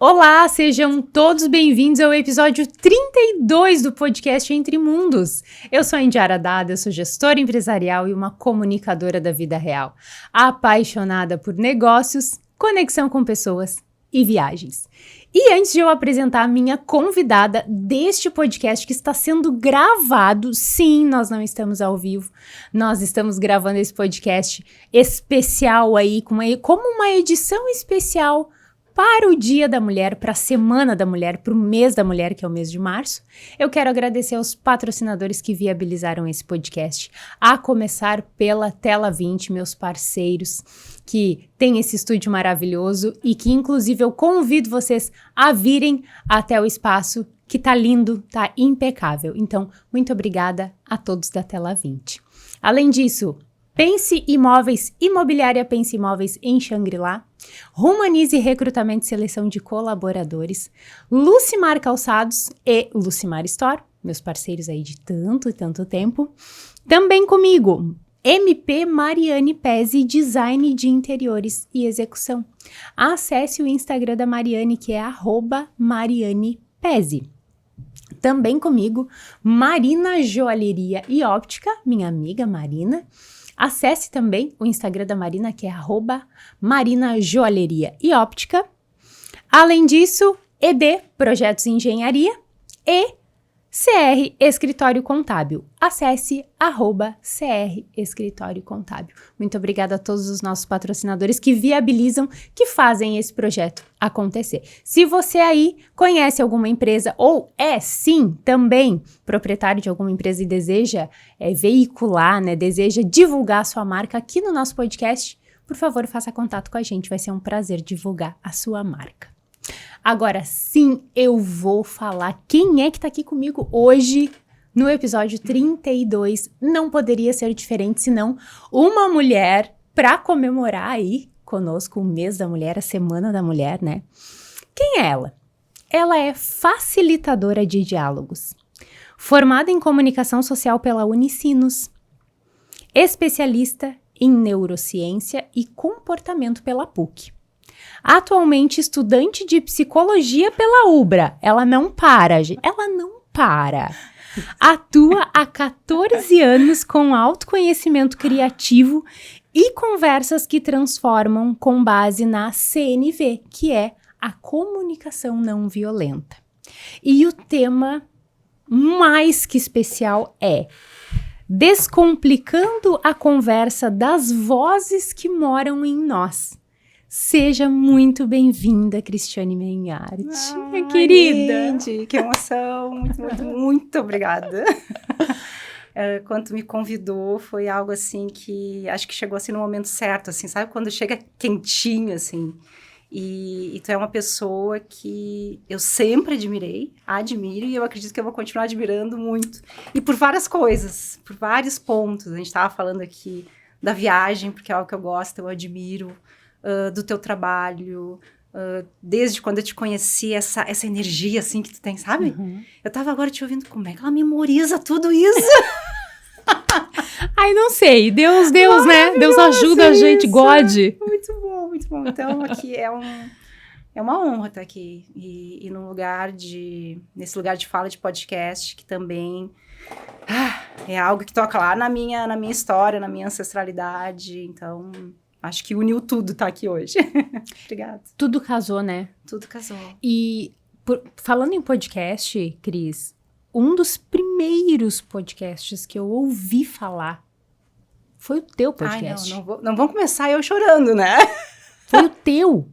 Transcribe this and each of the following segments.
Olá, sejam todos bem-vindos ao episódio 32 do podcast Entre Mundos. Eu sou a Indiara Dada, eu sou gestora empresarial e uma comunicadora da vida real, apaixonada por negócios, conexão com pessoas e viagens. E antes de eu apresentar a minha convidada deste podcast que está sendo gravado, sim, nós não estamos ao vivo, nós estamos gravando esse podcast especial aí, como uma edição especial para o Dia da Mulher, para a Semana da Mulher, para o mês da mulher, que é o mês de março. Eu quero agradecer aos patrocinadores que viabilizaram esse podcast, a começar pela Tela 20, meus parceiros, que tem esse estúdio maravilhoso e que, inclusive, eu convido vocês a virem até o espaço, que tá lindo, tá impecável. Então, muito obrigada a todos da Tela 20. Além disso, Pense Imóveis, Imobiliária Pense Imóveis em Xangri-Lá, Humanize Recrutamento e Seleção de Colaboradores, Lucimar Calçados e Lucimar Store, meus parceiros aí de tanto e tanto tempo. Também comigo, MP Mariane Pezzi, Design de Interiores e Execução. Acesse o Instagram da Mariane, que é @MarianePezzi. Também comigo, Marina Joalheria e Óptica, minha amiga Marina. Acesse também o Instagram da Marina, que é @Marina Joalheria e Óptica. Além disso, ED Projetos e Engenharia e CR Escritório Contábil. Acesse @CR Escritório Contábil. Muito obrigada a todos os nossos patrocinadores que viabilizam, que fazem esse projeto acontecer. Se você aí conhece alguma empresa ou é sim também proprietário de alguma empresa e deseja veicular, deseja divulgar a sua marca aqui no nosso podcast, por favor, faça contato com a gente. Vai ser um prazer divulgar a sua marca. Agora sim, eu vou falar quem é que tá aqui comigo hoje no episódio 32. Não poderia ser diferente senão uma mulher para comemorar aí conosco o mês da mulher, a Semana da Mulher, né? Quem é ela? Ela é facilitadora de diálogos, formada em comunicação social pela Unicinos, especialista em neurociência e comportamento pela PUC. Atualmente estudante de psicologia pela UBRA. Ela não para, gente. Ela não para. Atua há 14 anos com autoconhecimento criativo e conversas que transformam com base na CNV, que é a comunicação não violenta. E o tema mais que especial é Descomplicando a conversa das vozes que moram em nós. Seja muito bem-vinda, Cristiane Menhart, minha querida. Gente, que emoção, muito obrigada. Quando me convidou, foi algo assim que acho que chegou assim no momento certo, assim, sabe? Quando chega quentinho, assim. E tu é uma pessoa que eu sempre admiro, e eu acredito que eu vou continuar admirando muito. E por várias coisas, por vários pontos. A gente estava falando aqui da viagem, porque é algo que eu gosto, eu admiro. Do teu trabalho, desde quando eu te conheci, essa energia, assim, que tu tem, sabe? Uhum. Eu tava agora te ouvindo, como é que ela memoriza tudo isso? Ai, não sei, Deus, né? Deus ajuda a gente, isso. God. Muito bom, muito bom. Então, aqui é uma honra estar aqui. E nesse lugar de fala de podcast, que também é algo que toca lá na minha história, na minha ancestralidade. Então, acho que uniu tudo tá aqui hoje. Obrigada. Tudo casou, né? Tudo casou. E falando em podcast, Cris, um dos primeiros podcasts que eu ouvi falar foi o teu podcast. Ai, não vamos começar eu chorando, né? Foi o teu,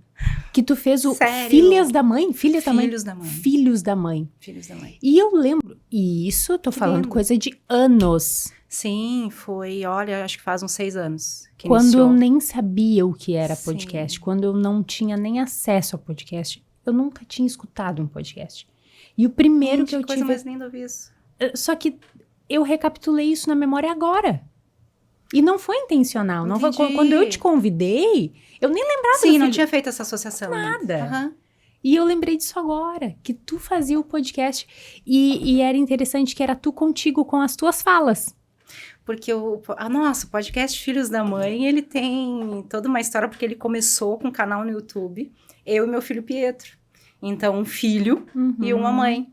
que tu fez o Sério? Filhas da Mãe? Filhos da Mãe. Filhos da Mãe. Filhos da Mãe. E eu lembro, e isso tô falando coisa de anos. Sim, foi, olha, acho que faz uns 6 anos que Quando iniciou. eu nem sabia o que era Sim. podcast, quando eu não tinha nem acesso ao podcast, eu nunca tinha escutado um podcast. E o primeiro que eu coisa tive... mais linda ouvir isso. Só que eu recapitulei isso na memória agora. E não foi intencional. Não foi, Entendi. quando eu te convidei, eu nem lembrava. Sim, não tinha feito essa associação. Nada. Aham. E eu lembrei disso agora, que tu fazia o podcast. E era interessante que era tu contigo com as tuas falas. Porque o podcast Filhos da Mãe, ele tem toda uma história, porque ele começou com um canal no YouTube, eu e meu filho Pietro. Então, um filho e uma mãe.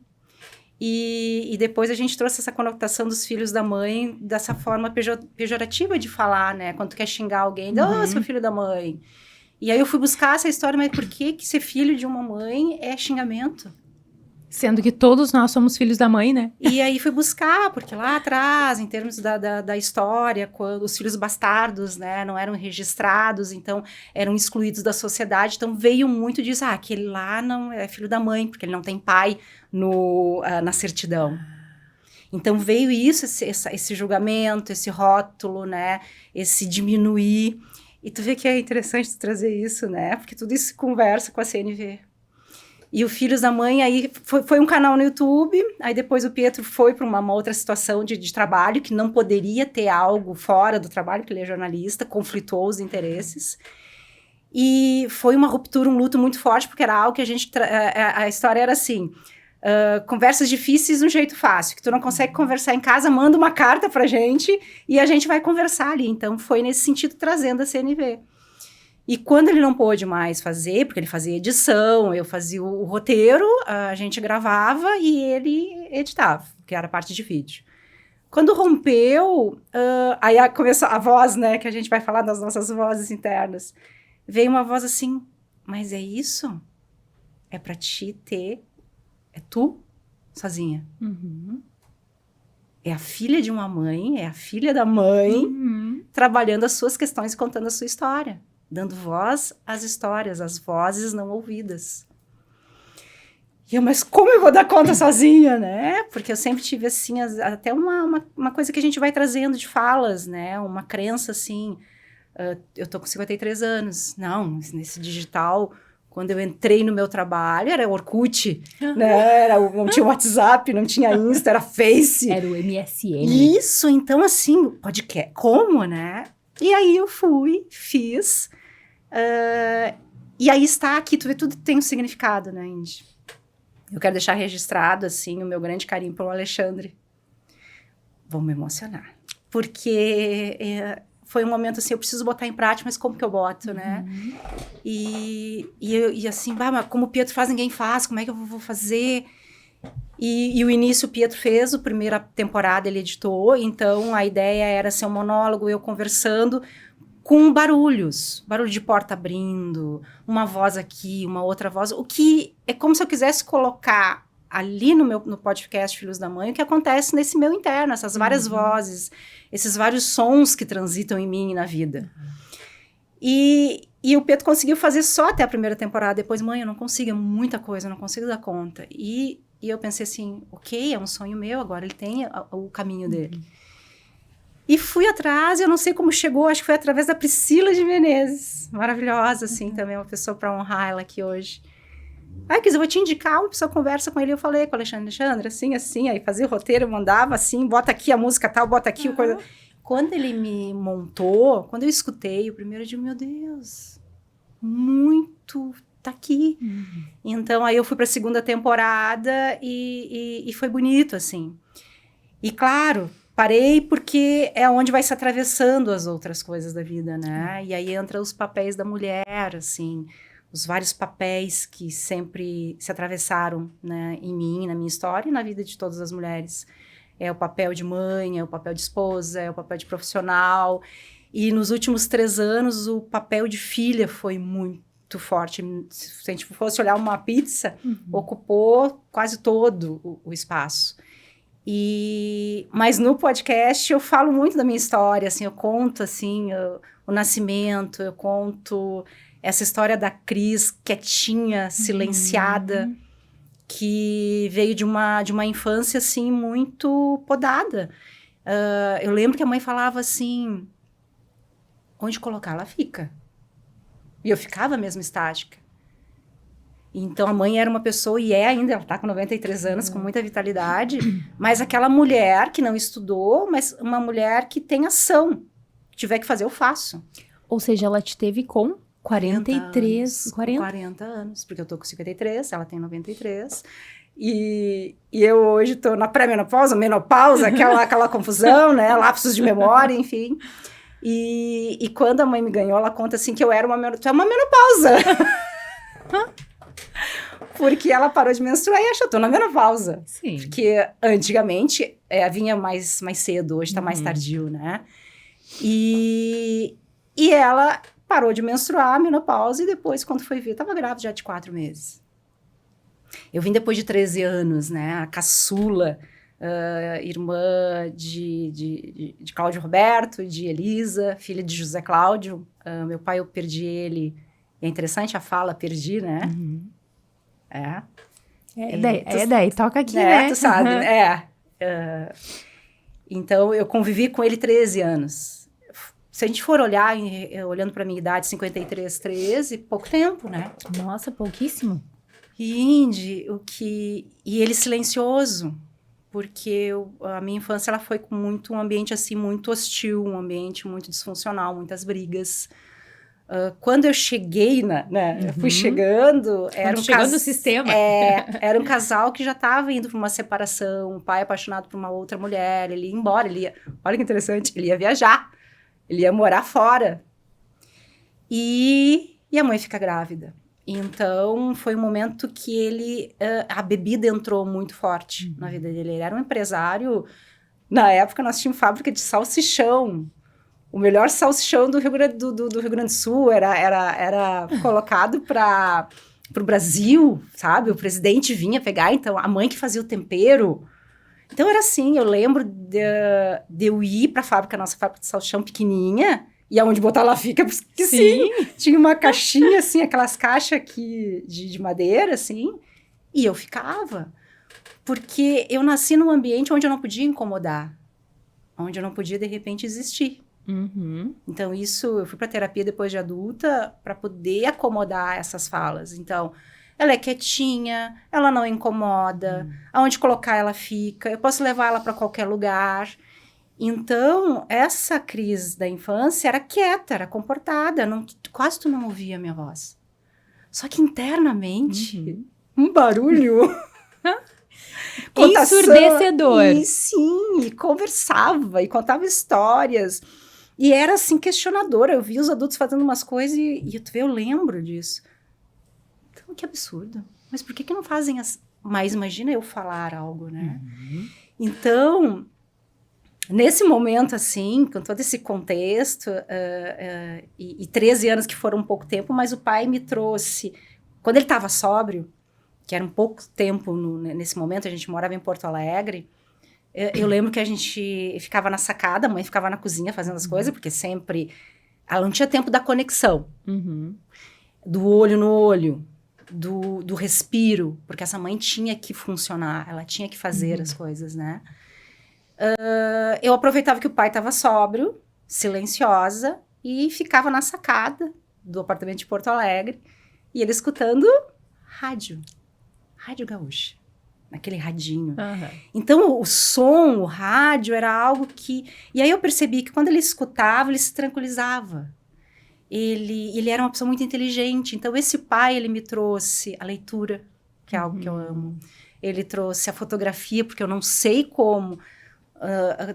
E depois a gente trouxe essa conotação dos filhos da mãe dessa forma pejorativa de falar, né? Quando tu quer xingar alguém, seu filho da mãe. E aí eu fui buscar essa história, mas por que ser filho de uma mãe é xingamento? Sendo que todos nós somos filhos da mãe, né? E aí fui buscar, porque lá atrás, em termos da história, quando os filhos bastardos, né, não eram registrados, então eram excluídos da sociedade, então veio muito disso, aquele lá não é filho da mãe, porque ele não tem pai na certidão. Então veio isso, esse julgamento, esse rótulo, né, esse diminuir. E tu vê que é interessante tu trazer isso, né, porque tudo isso conversa com a CNV. E o Filhos da Mãe, aí foi um canal no YouTube, aí depois o Pietro foi para uma outra situação de trabalho, que não poderia ter algo fora do trabalho, porque ele é jornalista, conflitou os interesses. E foi uma ruptura, um luto muito forte, porque era algo que a história era assim, conversas difíceis de um jeito fácil, que tu não consegue conversar em casa, manda uma carta pra gente e a gente vai conversar ali. Então foi nesse sentido trazendo a CNV. E quando ele não pôde mais fazer, porque ele fazia edição, eu fazia o roteiro, a gente gravava e ele editava, que era a parte de vídeo. Quando rompeu, aí começou a voz, né, que a gente vai falar das nossas vozes internas. Veio uma voz assim, mas é isso? É pra ti ter, é tu sozinha. É a filha de uma mãe, é a filha da mãe, trabalhando as suas questões e contando a sua história. Dando voz às histórias, às vozes não ouvidas. E eu, mas como eu vou dar conta sozinha, né? Porque eu sempre tive, assim, até uma coisa que a gente vai trazendo de falas, né? Uma crença, assim, eu tô com 53 anos. Não, nesse digital, quando eu entrei no meu trabalho, era Orkut, né? Não tinha WhatsApp, não tinha Insta, era Face. Era o MSN. Isso, então, assim, podcast, como, né? E aí eu fui, fiz, e aí está aqui, tu vê, tudo tem um significado, né, Indy? Eu quero deixar registrado, assim, o meu grande carinho pelo Alexandre. Vou me emocionar, porque foi um momento, assim, eu preciso botar em prática, mas como que eu boto, né? E assim, mas como o Pietro faz, ninguém faz, como é que eu vou fazer? E o início o Pietro fez, a primeira temporada ele editou, então a ideia era ser um monólogo, eu conversando com barulhos, barulho de porta abrindo, uma voz aqui, uma outra voz, o que é como se eu quisesse colocar ali no podcast Filhos da Mãe, o que acontece nesse meu interno, essas várias vozes, esses vários sons que transitam em mim e na vida. E o Pietro conseguiu fazer só até a primeira temporada, depois, mãe, eu não consigo, é muita coisa, eu não consigo dar conta. E eu pensei assim, ok, é um sonho meu, agora ele tem o caminho dele. E fui atrás, eu não sei como chegou, acho que foi através da Priscila de Menezes, maravilhosa, assim, também uma pessoa para honrar ela aqui hoje. Aí, eu vou te indicar, uma pessoa conversa com ele, eu falei com o Alexandre, assim, aí fazia o roteiro, eu mandava assim, bota aqui a música tal, bota aqui o coisa... Quando ele me montou, quando eu escutei, o primeiro eu digo, meu Deus, muito... tá aqui. Então, aí eu fui para a segunda temporada e foi bonito, assim. E, claro, parei porque é onde vai se atravessando as outras coisas da vida, né? E aí entra os papéis da mulher, assim, os vários papéis que sempre se atravessaram, né, em mim, na minha história e na vida de todas as mulheres. É o papel de mãe, é o papel de esposa, é o papel de profissional. E nos últimos 3 anos, o papel de filha foi muito forte. Se a gente fosse olhar uma pizza, ocupou quase todo o espaço. Mas no podcast eu falo muito da minha história, assim, eu conto assim, o nascimento, eu conto essa história da Cris, quietinha, silenciada, que veio de uma infância assim, muito podada. Eu lembro que a mãe falava assim, onde colocar ela fica. E eu ficava mesmo estática. Então, a mãe era uma pessoa, e é ainda, ela está com 93 anos, com muita vitalidade, mas aquela mulher que não estudou, mas uma mulher que tem ação. Se tiver que fazer, eu faço. Ou seja, ela te teve com 43... 40 anos, porque eu tô com 53, ela tem 93. E eu hoje tô na pré-menopausa, menopausa, aquela confusão, né? Lapsos de memória, enfim. E quando a mãe me ganhou, ela conta assim que eu era tu é uma menopausa. Porque ela parou de menstruar e achou, tô na menopausa. Sim. Porque antigamente vinha mais cedo, hoje tá mais tardio, né? E ela parou de menstruar, menopausa, e depois, quando foi ver, tava grávida já de 4 meses. Eu vim depois de 13 anos, né? A caçula, irmã de Cláudio Roberto, de Elisa, filha de José Cláudio. Meu pai, eu perdi ele. É interessante a fala, perdi, né? Daí toca aqui, né? Tu sabe, né? Então, eu convivi com ele 13 anos. Se a gente for olhar, olhando para a minha idade, 53, 13, pouco tempo, né? Nossa, pouquíssimo. E Indy, e ele silencioso, porque a minha infância ela foi com um ambiente assim muito hostil, um ambiente muito disfuncional, muitas brigas. Quando eu cheguei, eu fui chegando, chegou no sistema. Era um casal que já estava indo para uma separação, um pai apaixonado por uma outra mulher, ele ia embora, olha que interessante, ele ia viajar, ele ia morar fora. E a mãe fica grávida. Então, foi um momento que a bebida entrou muito forte na vida dele. Ele era um empresário. Na época, nós tínhamos fábrica de salsichão. O melhor salsichão do Rio Grande do Sul era colocado para o Brasil, sabe? O presidente vinha pegar, então, a mãe que fazia o tempero. Então, era assim, eu lembro de eu ir para nossa fábrica de salsichão pequenininha, e aonde botar lá fica, porque sim, tinha uma caixinha, assim, aquelas caixas aqui de madeira, assim, e eu ficava. Porque eu nasci num ambiente onde eu não podia incomodar, onde eu não podia, de repente, existir. Então, eu fui para terapia depois de adulta para poder acomodar essas falas. Então, ela é quietinha, ela não incomoda, aonde colocar ela fica, eu posso levar ela para qualquer lugar. Então, essa crise da infância era quieta, era comportada, quase tu não ouvia a minha voz. Só que internamente, um barulho... ensurdecedor. E sim, e conversava, e contava histórias. E era, assim, questionadora. Eu via os adultos fazendo umas coisas e eu lembro disso. Então, que absurdo. Mas por que não fazem Mas imagina eu falar algo, né? Então... Nesse momento, assim, com todo esse contexto, e 13 anos que foram um pouco tempo, mas o pai me trouxe... Quando ele estava sóbrio, que era um pouco tempo nesse momento, a gente morava em Porto Alegre, eu lembro que a gente ficava na sacada, a mãe ficava na cozinha fazendo as coisas, porque sempre... Ela não tinha tempo da conexão. Do olho no olho, do respiro, porque essa mãe tinha que funcionar, ela tinha que fazer as coisas, né? Eu aproveitava que o pai estava sóbrio, silenciosa, e ficava na sacada do apartamento de Porto Alegre, e ele escutando rádio gaúcha, naquele radinho. Então, o som, o rádio, era algo que... E aí eu percebi que quando ele escutava, ele se tranquilizava. Ele era uma pessoa muito inteligente. Então, esse pai, ele me trouxe a leitura, que é algo que eu amo. Ele trouxe a fotografia, porque eu não sei como...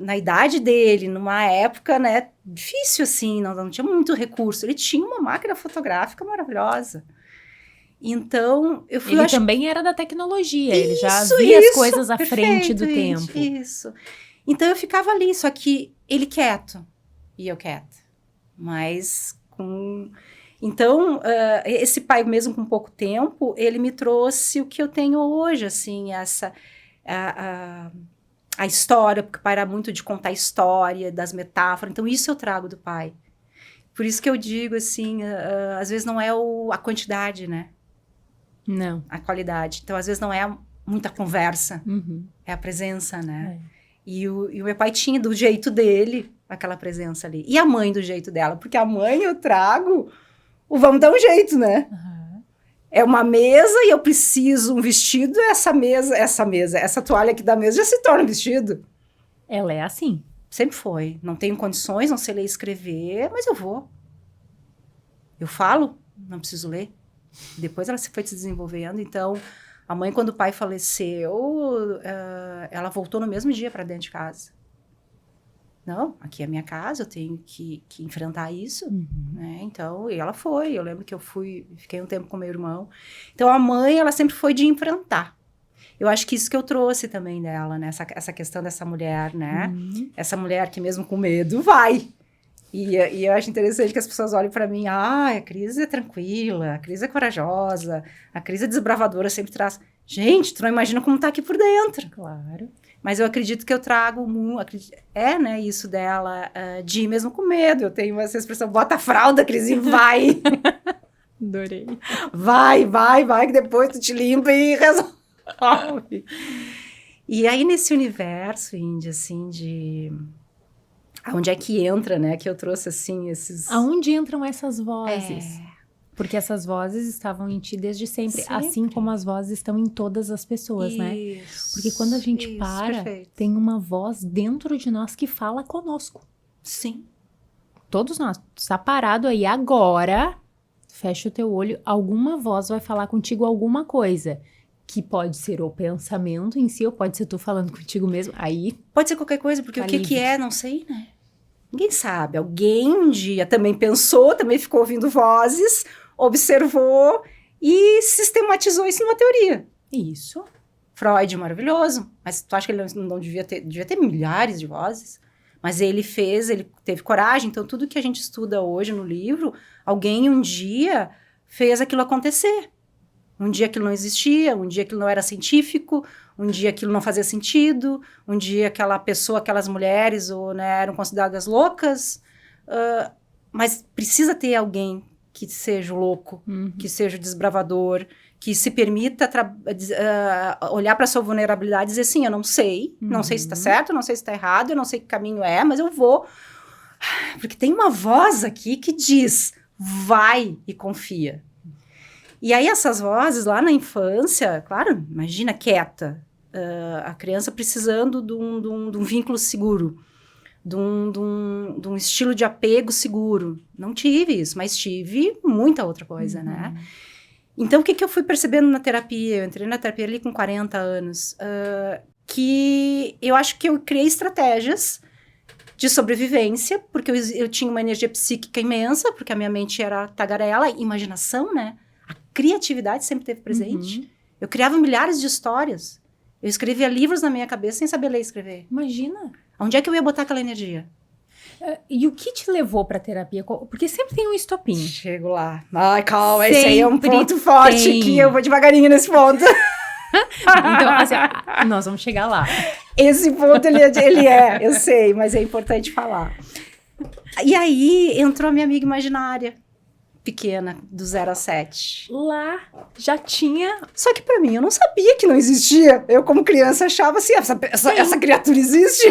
na idade dele, numa época, né, difícil assim, não tinha muito recurso. Ele tinha uma máquina fotográfica maravilhosa. Então, eu fui... Ele também era da tecnologia, ele já via as coisas à frente do tempo. Isso. Então, eu ficava ali, só que ele quieto e eu quieta. Mas com... Então, esse pai, mesmo com pouco tempo, ele me trouxe o que eu tenho hoje, assim, a história, porque o pai era muito de contar história, das metáforas. Então, isso eu trago do pai. Por isso que eu digo, assim, às vezes não é a quantidade, né? Não. A qualidade. Então, às vezes não é muita conversa, é a presença, né? E o meu pai tinha, do jeito dele, aquela presença ali. E a mãe do jeito dela, porque a mãe eu trago vamos dar um jeito, né? É uma mesa e eu preciso um vestido, essa toalha aqui da mesa já se torna um vestido. Ela é assim. Sempre foi. Não tenho condições, não sei ler e escrever, mas eu vou. Eu falo, não preciso ler. Depois ela foi se desenvolvendo. Então, a mãe, quando o pai faleceu, ela voltou no mesmo dia para dentro de casa. Não, aqui é a minha casa, eu tenho que enfrentar isso, né? Então, e ela foi. Eu lembro que fiquei um tempo com meu irmão. Então, a mãe, ela sempre foi de enfrentar. Eu acho que isso que eu trouxe também dela, né? Essa questão dessa mulher, né? Essa mulher que mesmo com medo vai. E eu acho interessante que as pessoas olhem para mim, a Cris é tranquila, a Cris é corajosa, a Cris é desbravadora, sempre traz... Gente, tu não imagina como tá aqui por dentro. Claro. Mas eu acredito que eu trago né, isso dela, de ir mesmo com medo. Eu tenho essa expressão, bota a fralda, Cris, e vai. Adorei. Vai, que depois tu te limpa e resolve. E aí, nesse universo, Índia, assim, de... Aonde é que entra, né? Que eu trouxe, assim, esses... Aonde entram essas vozes? Porque essas vozes estavam em ti desde sempre. Assim como as vozes estão em todas as pessoas, né? Porque quando a gente perfeito. tem uma voz dentro de nós que fala conosco. Sim. Todos nós. Tu está parado aí agora, fecha o teu olho, alguma voz vai falar contigo alguma coisa. Que pode ser o pensamento em si, ou pode ser tu falando contigo mesmo. Aí... Pode ser qualquer coisa, porque o que é, não sei, né? Ninguém sabe. Alguém um dia também pensou, também ficou ouvindo vozes, observou e sistematizou isso numa teoria. Isso. Freud, maravilhoso. Mas tu acha que ele não devia ter milhares de vozes? Mas ele teve coragem. Então, tudo que a gente estuda hoje no livro, alguém um dia fez aquilo acontecer. Um dia aquilo não existia, um dia aquilo não era científico, um dia aquilo não fazia sentido, um dia aquela pessoa, aquelas mulheres né, eram consideradas loucas. Mas precisa ter alguém que seja louco, que seja desbravador, que se permita olhar para a sua vulnerabilidade e dizer assim, eu não sei se está certo, não sei se está errado, eu não sei que caminho é, mas eu vou. Porque tem uma voz aqui que diz, vai e confia. E aí essas vozes lá na infância, claro, imagina quieta, a criança precisando de um vínculo seguro, de um estilo de apego seguro. Não tive isso, mas tive muita outra coisa, né? Então, o que eu fui percebendo na terapia? Eu entrei na terapia ali com 40 anos, que eu acho que eu criei estratégias de sobrevivência, porque eu tinha uma energia psíquica imensa, porque a minha mente era tagarela, imaginação, né? A criatividade sempre esteve presente. Eu criava milhares de histórias. Eu escrevia livros na minha cabeça sem saber ler e escrever. Imagina. Onde é que eu ia botar aquela energia? E o que te levou pra terapia? Porque sempre tem um estopim. Chego lá. Ai, calma, esse aí é um ponto forte aqui. Eu vou devagarinho nesse ponto. Então, assim, nós vamos chegar lá. Esse ponto, ele é, eu sei, mas é importante falar. E aí, entrou a minha amiga imaginária. Pequena, do 0 a 7. Lá já tinha... Só que pra mim, eu não sabia que não existia. Eu, como criança, achava assim, essa criatura existe.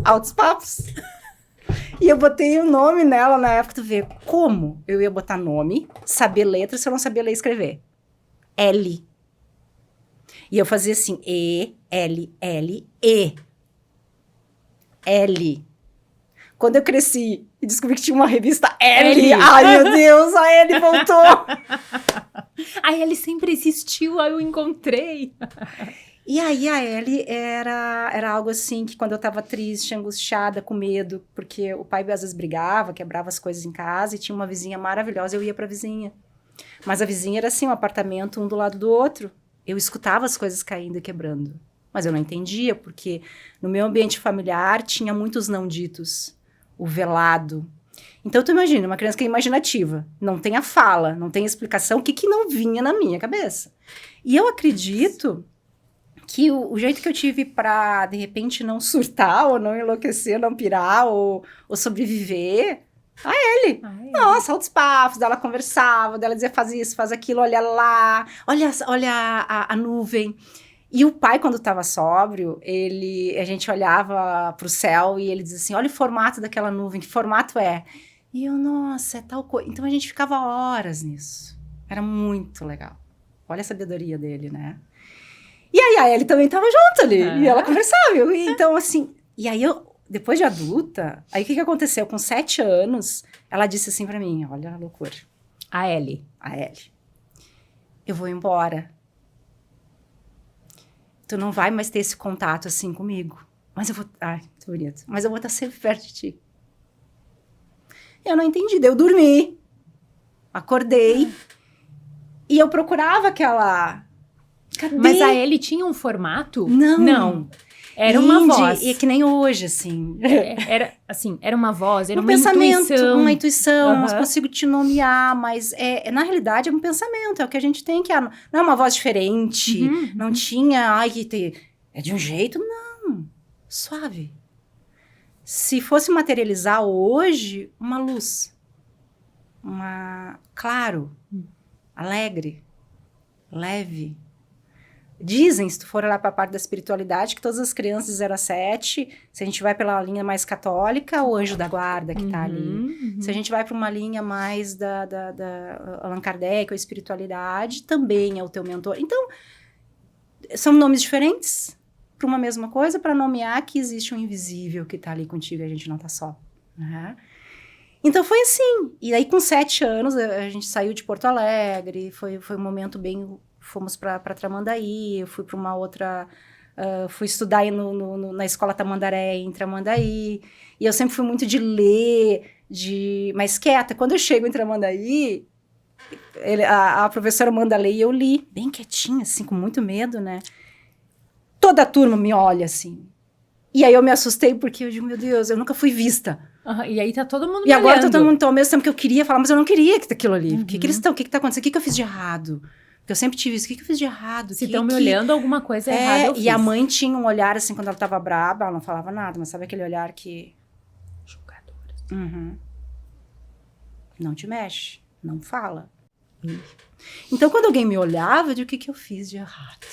Altos papos. E eu botei o nome nela na época, tu vê como eu ia botar nome, saber letra, se eu não sabia ler e escrever. L. E eu fazia assim, E, L, L, E. L. Quando eu cresci e descobri que tinha uma revista L. Ai, meu Deus, a L voltou. A L sempre existiu, aí eu encontrei. E aí a L era algo assim que quando eu tava triste, angustiada, com medo, porque o pai às vezes brigava, quebrava as coisas em casa e tinha uma vizinha maravilhosa, eu ia pra vizinha. Mas a vizinha era assim, um apartamento um do lado do outro. Eu escutava as coisas caindo e quebrando. Mas eu não entendia, porque no meu ambiente familiar tinha muitos não ditos. O velado. Então, tu imagina, uma criança que é imaginativa, não tem a fala, não tem a explicação, o que não vinha na minha cabeça. E eu acredito que o jeito que eu tive pra, de repente, não surtar, ou não enlouquecer, não pirar, ou sobreviver, a ele. Nossa, altos papos, dela conversava, dela dizia, faz isso, faz aquilo, olha lá, olha a nuvem. E o pai, quando estava sóbrio, a gente olhava para o céu e ele dizia assim, olha o formato daquela nuvem, que formato é? E eu, nossa, é tal coisa. Então, a gente ficava horas nisso. Era muito legal. Olha a sabedoria dele, né? E aí, a Ellie também estava junto ali. E ela conversava. Então, assim... E aí, depois de adulta, aí o que aconteceu? Com 7 anos, ela disse assim para mim, olha a loucura. A Ellie. Eu vou embora. Tu não vai mais ter esse contato assim comigo. mas eu vou... Ai, muito bonito. Mas eu vou estar sempre perto de ti. Eu não entendi. Daí eu dormi. Acordei. E eu procurava aquela... Cadê? Mas a Ellie tinha um formato? Não. Não. Era uma voz. E que nem hoje, assim. Era, assim, era uma voz, era um uma pensamento, intuição. uma intuição. Uhum. Eu consigo te nomear, mas na realidade é um pensamento. É o que a gente tem que... Não é uma voz diferente. Não tinha... Ai, é de um jeito. Não. Suave. Se fosse materializar hoje, uma luz. Claro. Alegre. Leve. Dizem, se tu for olhar para a parte da espiritualidade, que todas as crianças de 0 a 7, se a gente vai pela linha mais católica, o anjo da guarda que tá ali. Se a gente vai para uma linha mais da Allan Kardec, a espiritualidade, também é o teu mentor. Então, são nomes diferentes para uma mesma coisa, para nomear que existe um invisível que tá ali contigo e a gente não tá só. Uhum. Então, foi assim. E aí, com 7 anos, a gente saiu de Porto Alegre, foi um momento bem... Fomos para Tramandaí, eu fui para uma outra... fui estudar aí na escola Tamandaré, em Tramandaí. E eu sempre fui muito de ler, mais quieta. Quando eu chego em Tramandaí, a professora manda ler e eu li. Bem quietinha, assim, com muito medo, né? Toda a turma me olha, assim. E aí eu me assustei, porque eu digo, meu Deus, eu nunca fui vista. E aí tá todo mundo me E agora olhando. Todo mundo, ao mesmo tempo que eu queria falar, mas eu não queria aquilo ali. O que eles estão? O que tá acontecendo? O que eu fiz de errado? Porque eu sempre tive isso. O que eu fiz de errado? Se estão me olhando, alguma coisa errada eu fiz. E a mãe tinha um olhar, assim, quando ela tava braba, ela não falava nada, mas sabe aquele olhar que... Julgadora. Não te mexe, não fala. Então, quando alguém me olhava, eu digo, o que eu fiz de errado?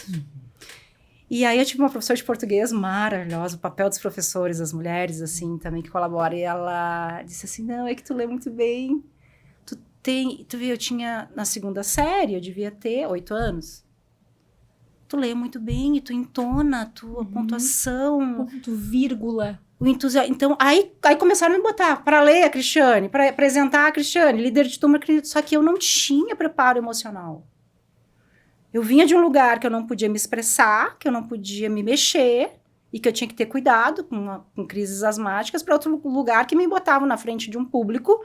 E aí, eu tive uma professora de português maravilhosa, o papel dos professores, as mulheres, assim, também, que colaboram. E ela disse assim, não, é que tu lê muito bem. Tu vê, eu tinha, na 2ª série, eu devia ter 8 anos. Tu lê muito bem, e tu entona a tua pontuação. Ponto, vírgula. O entusiasmo. Então, aí começaram a me botar para ler a Cristiane, para apresentar a Cristiane, líder de turma. Só que eu não tinha preparo emocional. Eu vinha de um lugar que eu não podia me expressar, que eu não podia me mexer, e que eu tinha que ter cuidado com crises asmáticas, para outro lugar que me botavam na frente de um público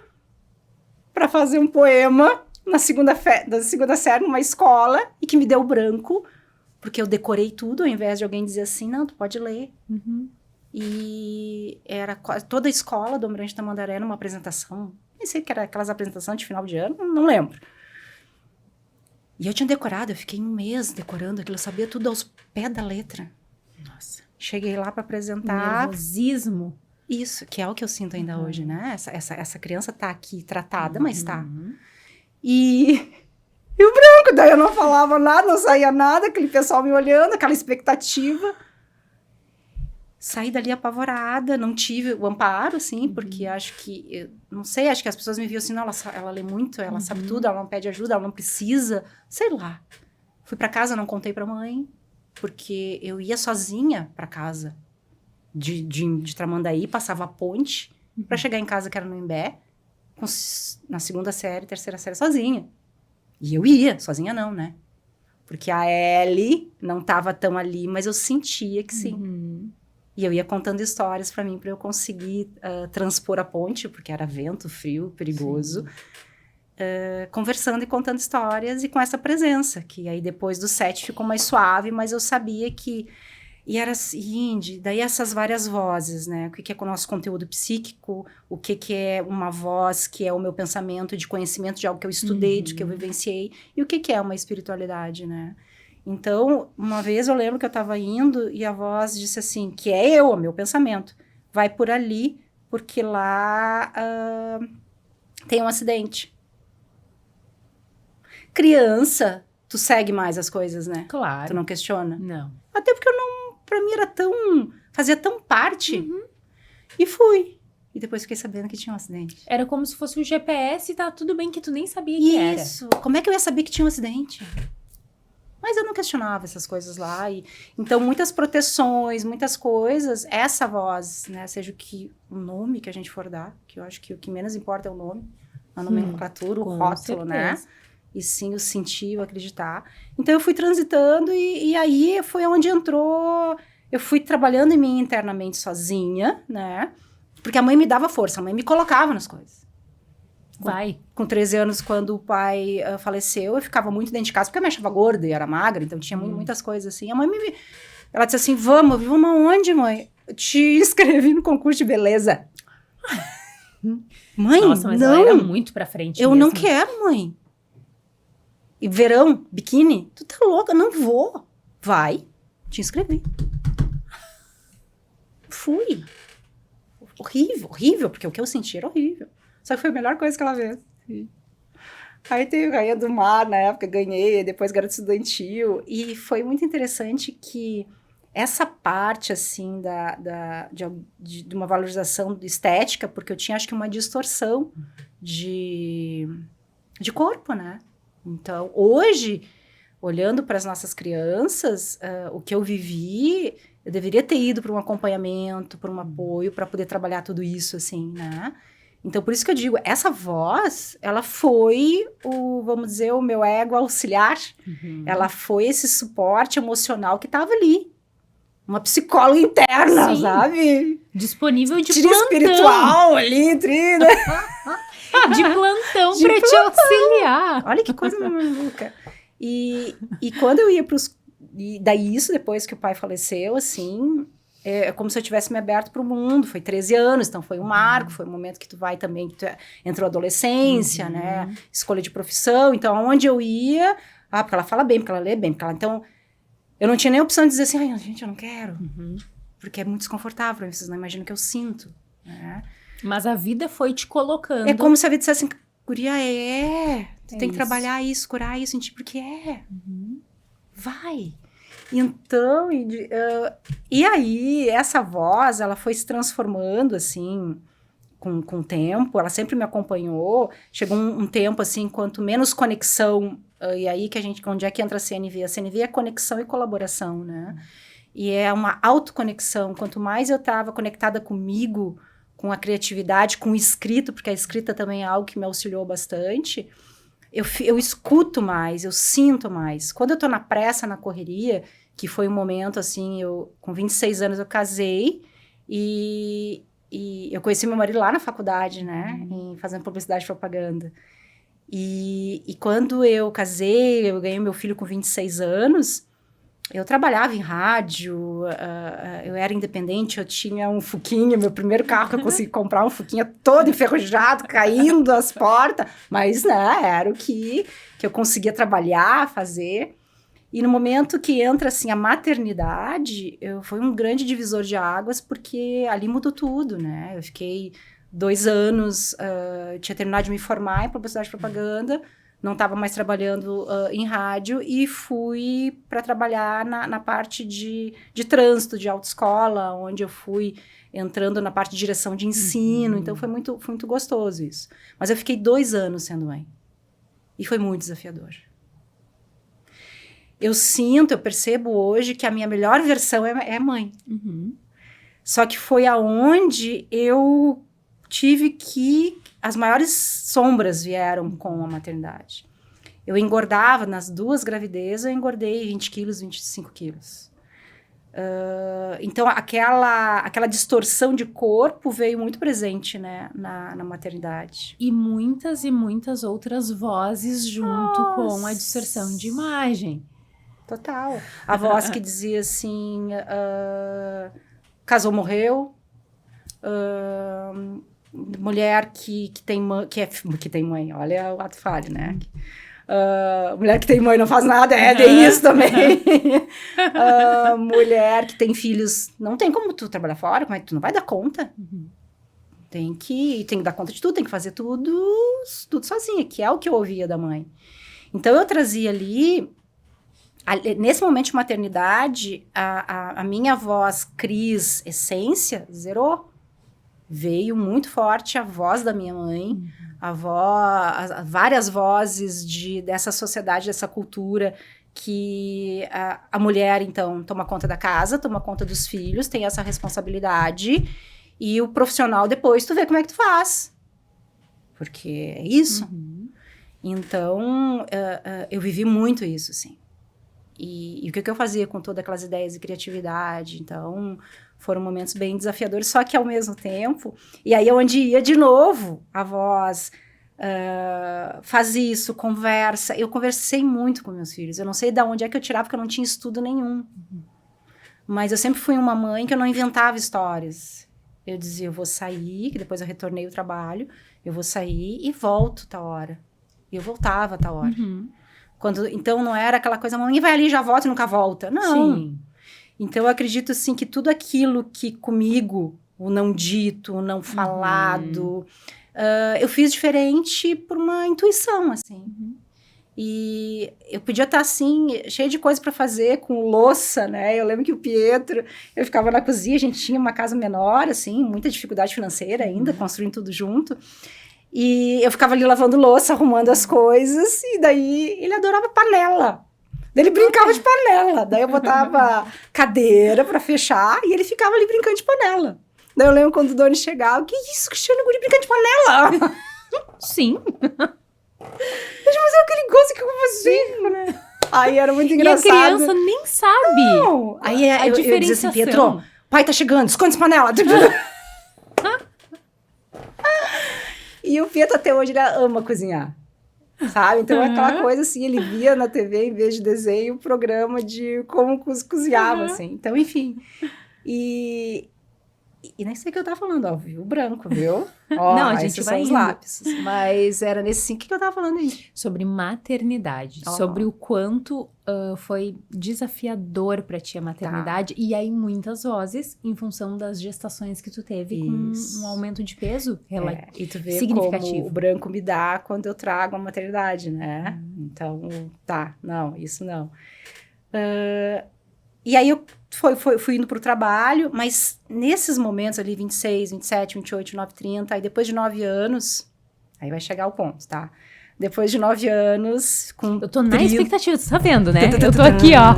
para fazer um poema da 2ª série, numa escola, e que me deu branco, porque eu decorei tudo, ao invés de alguém dizer assim, não, tu pode ler. E era toda a escola do Almirante Tamandaré numa apresentação, nem sei que era aquelas apresentações de final de ano, não lembro. E eu tinha decorado, eu fiquei 1 mês decorando aquilo, eu sabia tudo aos pés da letra. Nossa. Cheguei lá para apresentar. Nervosismo. Isso, que é o que eu sinto ainda hoje, né? Essa criança tá aqui tratada, mas tá. E o branco, daí eu não falava nada, não saía nada, aquele pessoal me olhando, aquela expectativa. Saí dali apavorada, não tive o amparo, assim, porque acho que, não sei, acho que as pessoas me viam assim, não, ela lê muito, ela sabe tudo, ela não pede ajuda, ela não precisa, sei lá. Fui pra casa, não contei pra mãe, porque eu ia sozinha pra casa. De Tramandaí, passava a ponte para chegar em casa, que era no Imbé, na 2ª série, 3ª série, sozinha. E eu ia, sozinha não, né? Porque a Ellie não tava tão ali, mas eu sentia que sim. E eu ia contando histórias para mim, para eu conseguir transpor a ponte, porque era vento, frio, perigoso. Conversando e contando histórias e com essa presença, que aí depois do 7 ficou mais suave, mas eu sabia que... E era assim, daí essas várias vozes, né? O que é o nosso conteúdo psíquico, o que é uma voz que é o meu pensamento de conhecimento de algo que eu estudei, de que eu vivenciei, e o que é uma espiritualidade, né? Então, uma vez eu lembro que eu estava indo e a voz disse assim, que é eu, o meu pensamento, vai por ali, porque lá tem um acidente. Criança, tu segue mais as coisas, né? Claro. Tu não questiona? Não. Até porque pra mim era fazia tão parte. E fui. E depois fiquei sabendo que tinha um acidente. Era como se fosse um GPS e tá tudo bem que tu nem sabia que era. Isso. Como é que eu ia saber que tinha um acidente? Mas eu não questionava essas coisas lá. Então, muitas proteções, muitas coisas, essa voz, né? Seja o nome que a gente for dar, que eu acho que o que menos importa é o nome, a nomenclatura, o rótulo, né? E sim o sentir, o acreditar. Então, eu fui transitando e aí foi onde entrou eu fui trabalhando em mim internamente sozinha, né? Porque a mãe me dava força, a mãe me colocava nas coisas. Com 13 anos, quando o pai faleceu, eu ficava muito dentro de casa, porque eu me achava gorda e era magra, então tinha muitas coisas assim. A mãe ela disse assim, vamos aonde, mãe? Eu te inscrevi no concurso de beleza. Mãe, nossa, mas não. ela era muito pra frente Eu mesmo. não quero, mãe. E verão, biquíni, tu tá louca? Não vou. Vai, te inscrevi. Fui. Horrível, porque o que eu senti era horrível. Só que foi a melhor coisa que ela fez. Aí teve Rainha do Mar, na época, ganhei, depois Garota Estudantil. E foi muito interessante que essa parte, assim, de uma valorização estética, porque eu tinha, acho que, uma distorção de corpo, né? Então, hoje, olhando para as nossas crianças, o que eu vivi, eu deveria ter ido para um acompanhamento, para um apoio, para poder trabalhar tudo isso, assim, né? Então, por isso que eu digo, essa voz, ela foi vamos dizer, o meu ego auxiliar. Ela foi esse suporte emocional que estava ali. Uma psicóloga interna, sim, sabe? Disponível de plantão. Espiritual ali, né? De plantão para te auxiliar. Olha que coisa maluca. E quando eu ia para os... Daí isso, depois que o pai faleceu, assim... É como se eu tivesse me aberto para o mundo. Foi 13 anos, então foi um marco, foi um momento que tu vai também, que tu entrou a adolescência, né? Escolha de profissão. Então, aonde eu ia... porque ela fala bem, porque ela lê bem, porque ela... Então, eu não tinha nem a opção de dizer assim, ai, gente, eu não quero. Porque é muito desconfortável, vocês não imaginam o que eu sinto, né? Mas a vida foi te colocando... É como se a vida dissesse assim, guria, tu tem que trabalhar isso, curar isso em ti, porque vai. Então, e aí, essa voz, ela foi se transformando, assim, com o tempo, ela sempre me acompanhou, chegou um tempo, assim, quanto menos conexão, e aí que onde é que entra a CNV? A CNV é conexão e colaboração, né? E é uma autoconexão, quanto mais eu estava conectada comigo, com a criatividade, com o escrito, porque a escrita também é algo que me auxiliou bastante, eu escuto mais, eu sinto mais. Quando eu tô na pressa, na correria, que foi um momento, assim, com 26 anos eu casei e eu conheci meu marido lá na faculdade, né, fazendo publicidade e propaganda. E quando eu casei, eu ganhei meu filho com 26 anos, eu trabalhava em rádio, eu era independente, eu tinha um Fuquinha, meu primeiro carro que eu consegui comprar, um Fuquinha todo enferrujado, caindo as portas, mas, né, era o que eu conseguia trabalhar, fazer. E no momento que entra, assim, a maternidade, foi um grande divisor de águas, porque ali mudou tudo, né? Eu fiquei 2 anos, tinha terminado de me formar em publicidade e propaganda, não estava mais trabalhando em rádio e fui para trabalhar na parte de trânsito, de autoescola, onde eu fui entrando na parte de direção de ensino. Então, foi muito gostoso isso. Mas eu fiquei 2 anos sendo mãe. E foi muito desafiador. Eu percebo hoje que a minha melhor versão é mãe. Só que foi aonde eu tive que... As maiores sombras vieram com a maternidade. Eu engordava, nas 2 gravidezes, eu engordei 20 quilos, 25 quilos. Então, aquela distorção de corpo veio muito presente, né, na maternidade. E muitas outras vozes junto com a distorção de imagem. Total. A voz que dizia assim, casou, morreu, mulher que tem mãe, olha o ato falho, né? Mulher que tem mãe não faz nada, tem isso também. Mulher que tem filhos, não tem como tu trabalhar fora, como é que tu não vai dar conta? Tem que dar conta de tudo, tem que fazer tudo sozinha, que é o que eu ouvia da mãe. Então, eu trazia ali, nesse momento de maternidade, a minha voz, Cris, essência, zerou. Veio muito forte a voz da minha mãe, várias vozes dessa sociedade, dessa cultura, que a mulher, então, toma conta da casa, toma conta dos filhos, tem essa responsabilidade, e o profissional, depois, tu vê como é que tu faz. Porque é isso. Então, eu vivi muito isso, assim. E o que eu fazia com todas aquelas ideias e criatividade. Então, foram momentos bem desafiadores, só que ao mesmo tempo... E aí, onde ia de novo, a voz... faz isso, conversa. Eu conversei muito com meus filhos. Eu não sei de onde é que eu tirava, porque eu não tinha estudo nenhum. Mas eu sempre fui uma mãe que eu não inventava histórias. Eu dizia, eu vou sair, que depois eu retornei ao trabalho, eu vou sair e volto tal hora. E eu voltava tal hora. Então, não era aquela coisa, mamãe vai ali, já volta e nunca volta. Não. Sim. Então, eu acredito, assim, que tudo aquilo que comigo, o não dito, o não falado, eu fiz diferente por uma intuição, assim. E eu podia estar, assim, cheia de coisa para fazer, com louça, né? Eu lembro que o Pietro, eu ficava na cozinha, a gente tinha uma casa menor, assim, muita dificuldade financeira ainda, construindo tudo junto. E eu ficava ali lavando louça, arrumando as coisas, e daí ele adorava panela. Daí ele brincava de panela. Daí eu botava cadeira para fechar, e ele ficava ali brincando de panela. Daí eu lembro quando o Doni chegava, que isso, Cristiano Guri brincando de panela? Sim. Deixa eu fazer aquele gosto que eu vou fazer, né? Aí era muito engraçado. E a criança nem sabe. Não. Aí a eu dizia assim, Pietro, pai tá chegando, esconde essa panela. E o Pietro até hoje ele ama cozinhar, sabe? Então é aquela coisa assim, ele via na TV, em vez de desenho, o programa de como cozinhava, assim. Então, enfim. E nem sei o que eu tava falando, ó, viu? O branco, viu? Ó, não, a gente vai são os lápis. Mas era nesse sim. O que eu tava falando aí? Sobre maternidade. Sobre o quanto foi desafiador pra ti a maternidade. E aí, muitas vozes, em função das gestações que tu teve, com um aumento de peso e tu vê significativo. Como o branco me dá quando eu trago a maternidade, né? Então, não, isso não. E aí, eu fui indo pro trabalho, mas nesses momentos ali, 26, 27, 28, 29, 30, aí depois de 9 anos, aí vai chegar o ponto, tá? Depois de 9 anos, com eu tô na expectativa, você tá vendo, né? Eu tô aqui, ó.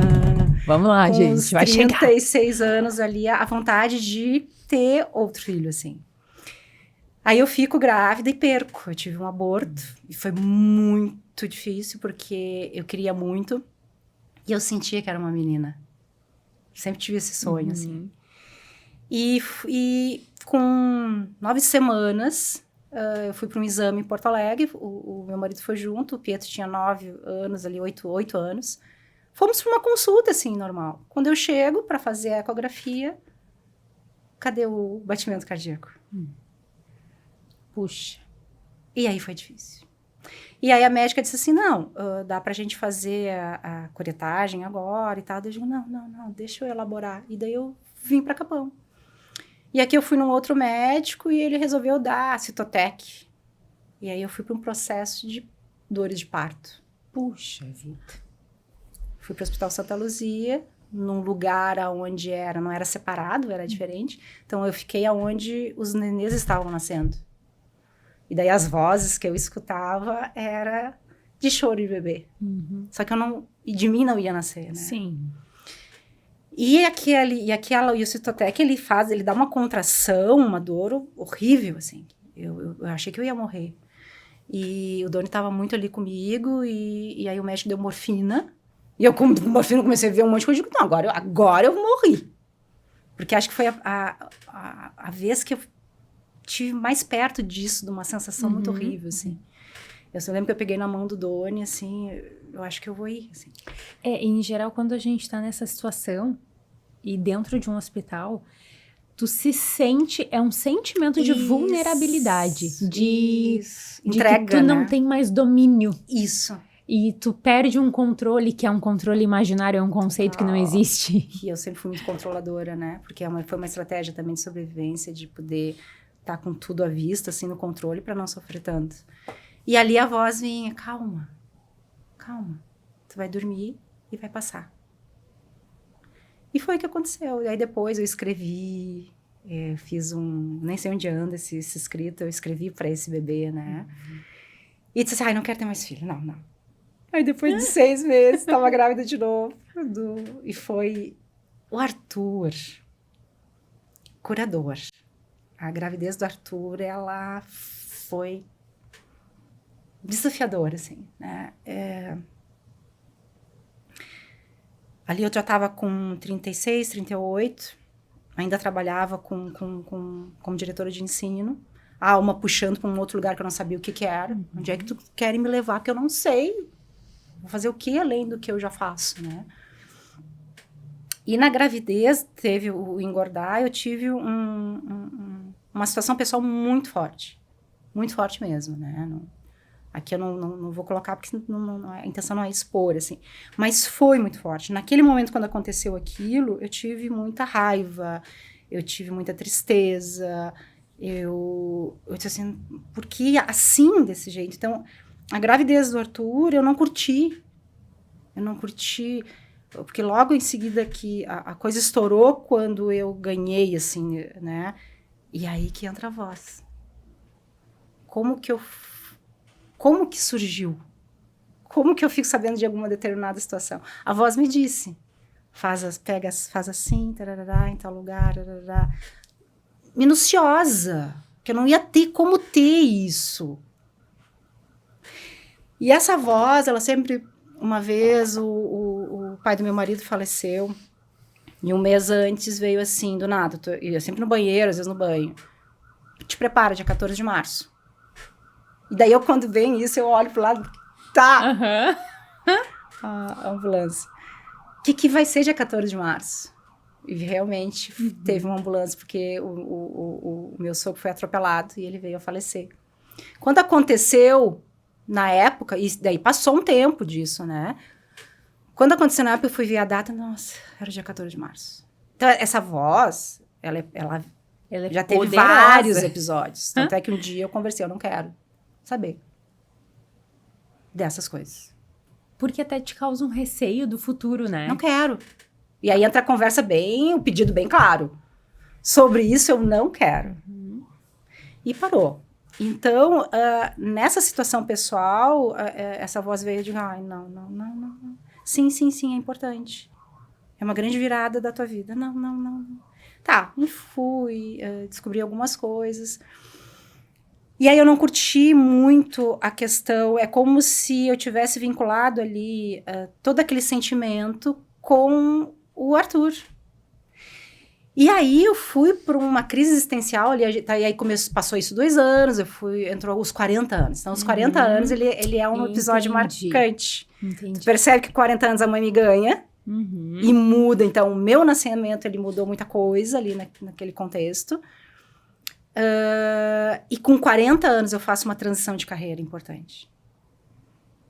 Vamos lá, gente, vai chegar. Com 36 anos ali, a vontade de ter outro filho, assim. Aí eu fico grávida e perco. Eu tive um aborto e foi muito difícil, porque eu queria muito e eu sentia que era uma menina. Sempre tive esse sonho, assim. E com 9 semanas, eu fui para um exame em Porto Alegre. O meu marido foi junto. O Pietro tinha 9 anos, ali, 8 anos. Fomos para uma consulta, assim, normal. Quando eu chego para fazer a ecografia, cadê o batimento cardíaco? Puxa. E aí foi difícil. E aí a médica disse assim, não, dá pra gente fazer a curetagem agora e tal. Eu digo, não, deixa eu elaborar. E daí eu vim pra Capão. E aqui eu fui num outro médico e ele resolveu dar Citotec. E aí eu fui para um processo de dores de parto. Puxa vida. Fui pro Hospital Santa Luzia, num lugar onde não era separado, era diferente. Então eu fiquei aonde os nenês estavam nascendo. E daí as vozes que eu escutava era de choro de bebê. Só que e de mim não ia nascer, né? Sim. E o Citotec, ele dá uma contração, uma dor horrível, assim. Eu achei que eu ia morrer. E o Doni estava muito ali comigo, e aí o médico deu morfina. E eu com morfina comecei a ver um monte de coisa. Eu digo, não, agora eu morri. Porque acho que foi a vez que eu tive mais perto disso, de uma sensação muito horrível, assim. Eu só lembro que eu peguei na mão do Doni, assim, eu acho que eu vou ir, assim. Em geral, quando a gente tá nessa situação, e dentro de um hospital, tu se sente, é um sentimento de vulnerabilidade, de entrega, que tu não tem mais domínio. Isso. E tu perde um controle, que é um controle imaginário, é um conceito que não existe. E eu sempre fui muito controladora, né? Porque foi uma estratégia também de sobrevivência, de poder estar com tudo à vista, assim, no controle, para não sofrer tanto. E ali a voz vinha, calma, tu vai dormir e vai passar. E foi o que aconteceu. E aí depois eu escrevi, fiz nem sei onde anda esse escrito, eu escrevi para esse bebê, né? E disse assim, não quero ter mais filho, não. Aí depois de 6 meses, estava grávida de novo. E foi o Arthur, curador. A gravidez do Arthur, ela foi desafiadora, assim, né? Ali eu já estava com 36, 38, ainda trabalhava como diretora de ensino. Uma puxando para um outro lugar que eu não sabia o que era. Onde é que tu querem me levar? Porque eu não sei. Vou fazer o que além do que eu já faço, né? E na gravidez, teve o engordar, eu tive uma situação pessoal muito forte. Muito forte mesmo, né? Aqui eu não vou colocar, porque a intenção não é expor, assim. Mas foi muito forte. Naquele momento, quando aconteceu aquilo, eu tive muita raiva, eu tive muita tristeza, eu disse assim, por que assim, desse jeito? Então, a gravidez do Arthur, eu não curti. Porque logo em seguida que a coisa estourou quando eu ganhei, assim, né? E aí que entra a voz. Como que surgiu? Como que eu fico sabendo de alguma determinada situação? A voz me disse, faz assim, tarará, em tal lugar, tarará. Minuciosa, que eu não ia ter como ter isso. E essa voz, ela sempre... Uma vez, o pai do meu marido faleceu, e um mês antes veio assim, do nada, eu sempre no banheiro, às vezes no banho. Te prepara, dia 14 de março. E daí, quando vem isso, eu olho pro lado, tá! A ambulância. O que vai ser dia 14 de março? E realmente teve uma ambulância, porque o meu sogro foi atropelado e ele veio a falecer. Quando aconteceu, na época, e daí passou um tempo disso, né? Quando aconteceu na época, eu fui ver a data, nossa, era dia 14 de março. Então, essa voz, ela já teve poderosa. vários episódios. Tanto é que um dia eu conversei, eu não quero saber dessas coisas. Porque até te causa um receio do futuro, né? Não quero. E aí entra a conversa o pedido bem claro. Sobre isso eu não quero. E parou. Então, nessa situação pessoal, essa voz veio de, não. Sim, é importante. É uma grande virada da tua vida. Não. Tá, e fui, descobri algumas coisas. E aí eu não curti muito a questão, é como se eu tivesse vinculado ali todo aquele sentimento com o Arthur. E aí eu fui para uma crise existencial, e aí passou isso 2 anos, entrou os 40 anos. Então, os 40 anos, ele é um episódio marcante. Entendi. Tu percebe que 40 anos a mãe me ganha, e muda. Então, o meu nascimento, ele mudou muita coisa ali naquele contexto. E com 40 anos eu faço uma transição de carreira importante.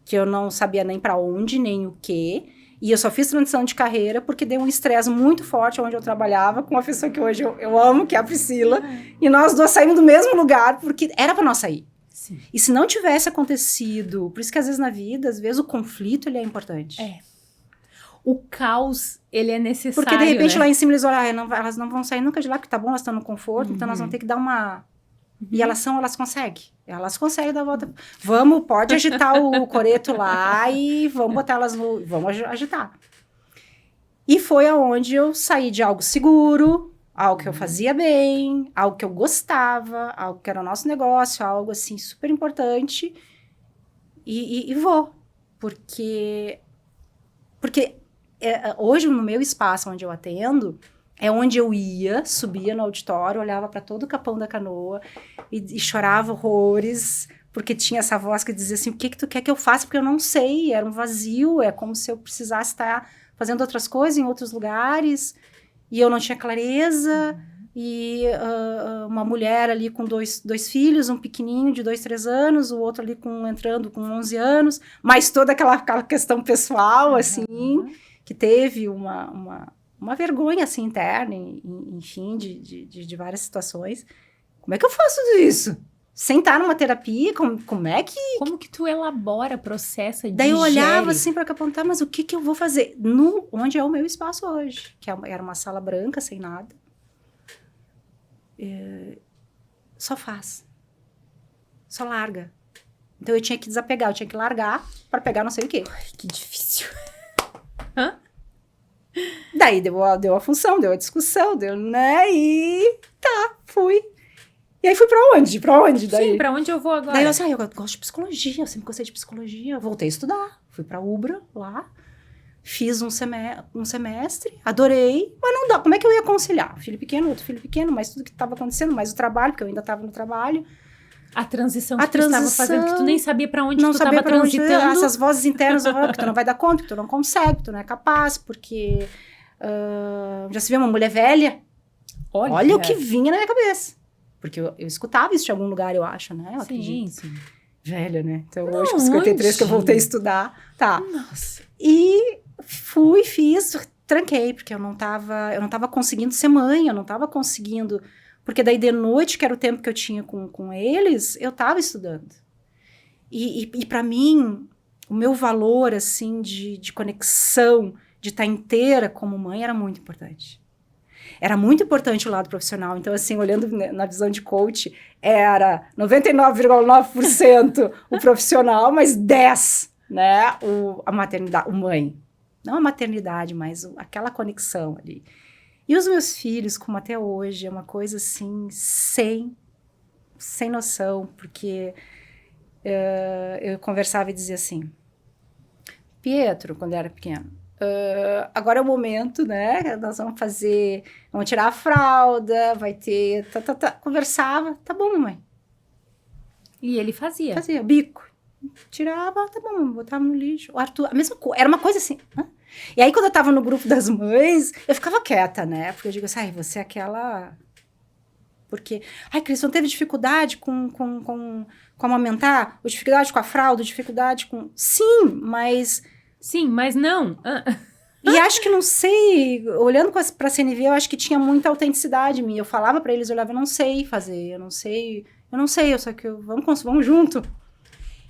Que eu não sabia nem para onde, nem o quê. E eu só fiz transição de carreira porque deu um estresse muito forte onde eu trabalhava com uma pessoa que hoje eu amo, que é a Priscila. E nós 2 saímos do mesmo lugar porque era para nós sair. Sim. E se não tivesse acontecido... Por isso que às vezes na vida, às vezes o conflito ele é importante. O caos, ele é necessário, porque de repente né? lá em cima eles olham, elas não vão sair nunca de lá, porque tá bom, elas estão no conforto, então nós vamos ter que dar uma... E elas conseguem. Elas conseguem dar a volta. Pode agitar o coreto lá e vamos botar elas vamos agitar. E foi aonde eu saí de algo seguro, algo que eu fazia bem, algo que eu gostava, algo que era o nosso negócio, algo assim super importante. E vou. Porque hoje no meu espaço onde eu atendo... É onde eu ia, subia no auditório, olhava para todo o Capão da Canoa e chorava horrores, porque tinha essa voz que dizia assim, o que tu quer que eu faça? Porque eu não sei, era um vazio, é como se eu precisasse estar fazendo outras coisas em outros lugares, e eu não tinha clareza, e uma mulher ali com dois filhos, um pequenininho de 2, 3 anos, o outro ali entrando com 11 anos, mas toda aquela questão pessoal, assim, que teve uma vergonha, assim, interna, enfim, de várias situações. Como é que eu faço tudo isso? Sem estar numa terapia, como é que... Como que tu elabora, processa, Daí eu digere? olhava, assim, para apontar, mas o que eu vou fazer? Onde é o meu espaço hoje? Que era uma sala branca, sem nada. Só faz. Só larga. Então eu tinha que desapegar, eu tinha que largar para pegar não sei o quê. Ai, que difícil. Daí deu a função, deu a discussão, né? E fui. E aí fui pra onde? Daí? Sim, pra onde eu vou agora? Daí eu gosto de psicologia, eu sempre gostei de psicologia. Voltei a estudar, fui pra Ubra, lá. fiz um semestre, adorei, mas não dá. Como é que eu ia conciliar? Filho pequeno, outro filho pequeno, mais tudo que estava acontecendo, mais o trabalho, porque eu ainda estava no trabalho. A transição que tu estava fazendo, que tu nem sabia para onde tu estava transitando. Essas vozes internas, que tu não vai dar conta, que tu não consegue, que tu não é capaz, porque já se viu uma mulher velha? Olha o que vinha na minha cabeça. Porque eu escutava isso de algum lugar, eu acho, né? Eu acredito. Sim. Velha, né? Então, hoje, com 53, que eu voltei a estudar. Tá. Nossa. E fiz, tranquei, porque eu não tava conseguindo ser mãe, eu não tava conseguindo... Porque daí, de noite, que era o tempo que eu tinha com eles, eu tava estudando. E para mim, o meu valor, assim, de conexão, de estar inteira como mãe, era muito importante. Era muito importante o lado profissional. Então, assim, olhando na visão de coach, era 99,9% o profissional, mas 10%, né, a maternidade, o mãe. Não a maternidade, mas aquela conexão ali. E os meus filhos, como até hoje, é uma coisa, assim, sem noção, porque eu conversava e dizia assim, Pietro, quando eu era pequeno, agora é o momento, né? Nós vamos tirar a fralda, vai ter... Conversava, tá bom, mamãe. E ele fazia? Fazia, bico. Tirava, tá bom, botava no lixo. O Arthur, a mesma coisa, era uma coisa assim. E aí, quando eu tava no grupo das mães, eu ficava quieta, né? Porque eu digo assim, você é aquela... Porque, Cris, não teve dificuldade com amamentar? Ou dificuldade com a fralda? Dificuldade com... Sim, mas não. E acho que, não sei, olhando para a CNV, eu acho que tinha muita autenticidade em mim. Eu falava para eles, eu olhava, eu não sei fazer, eu não sei, só que vamos junto.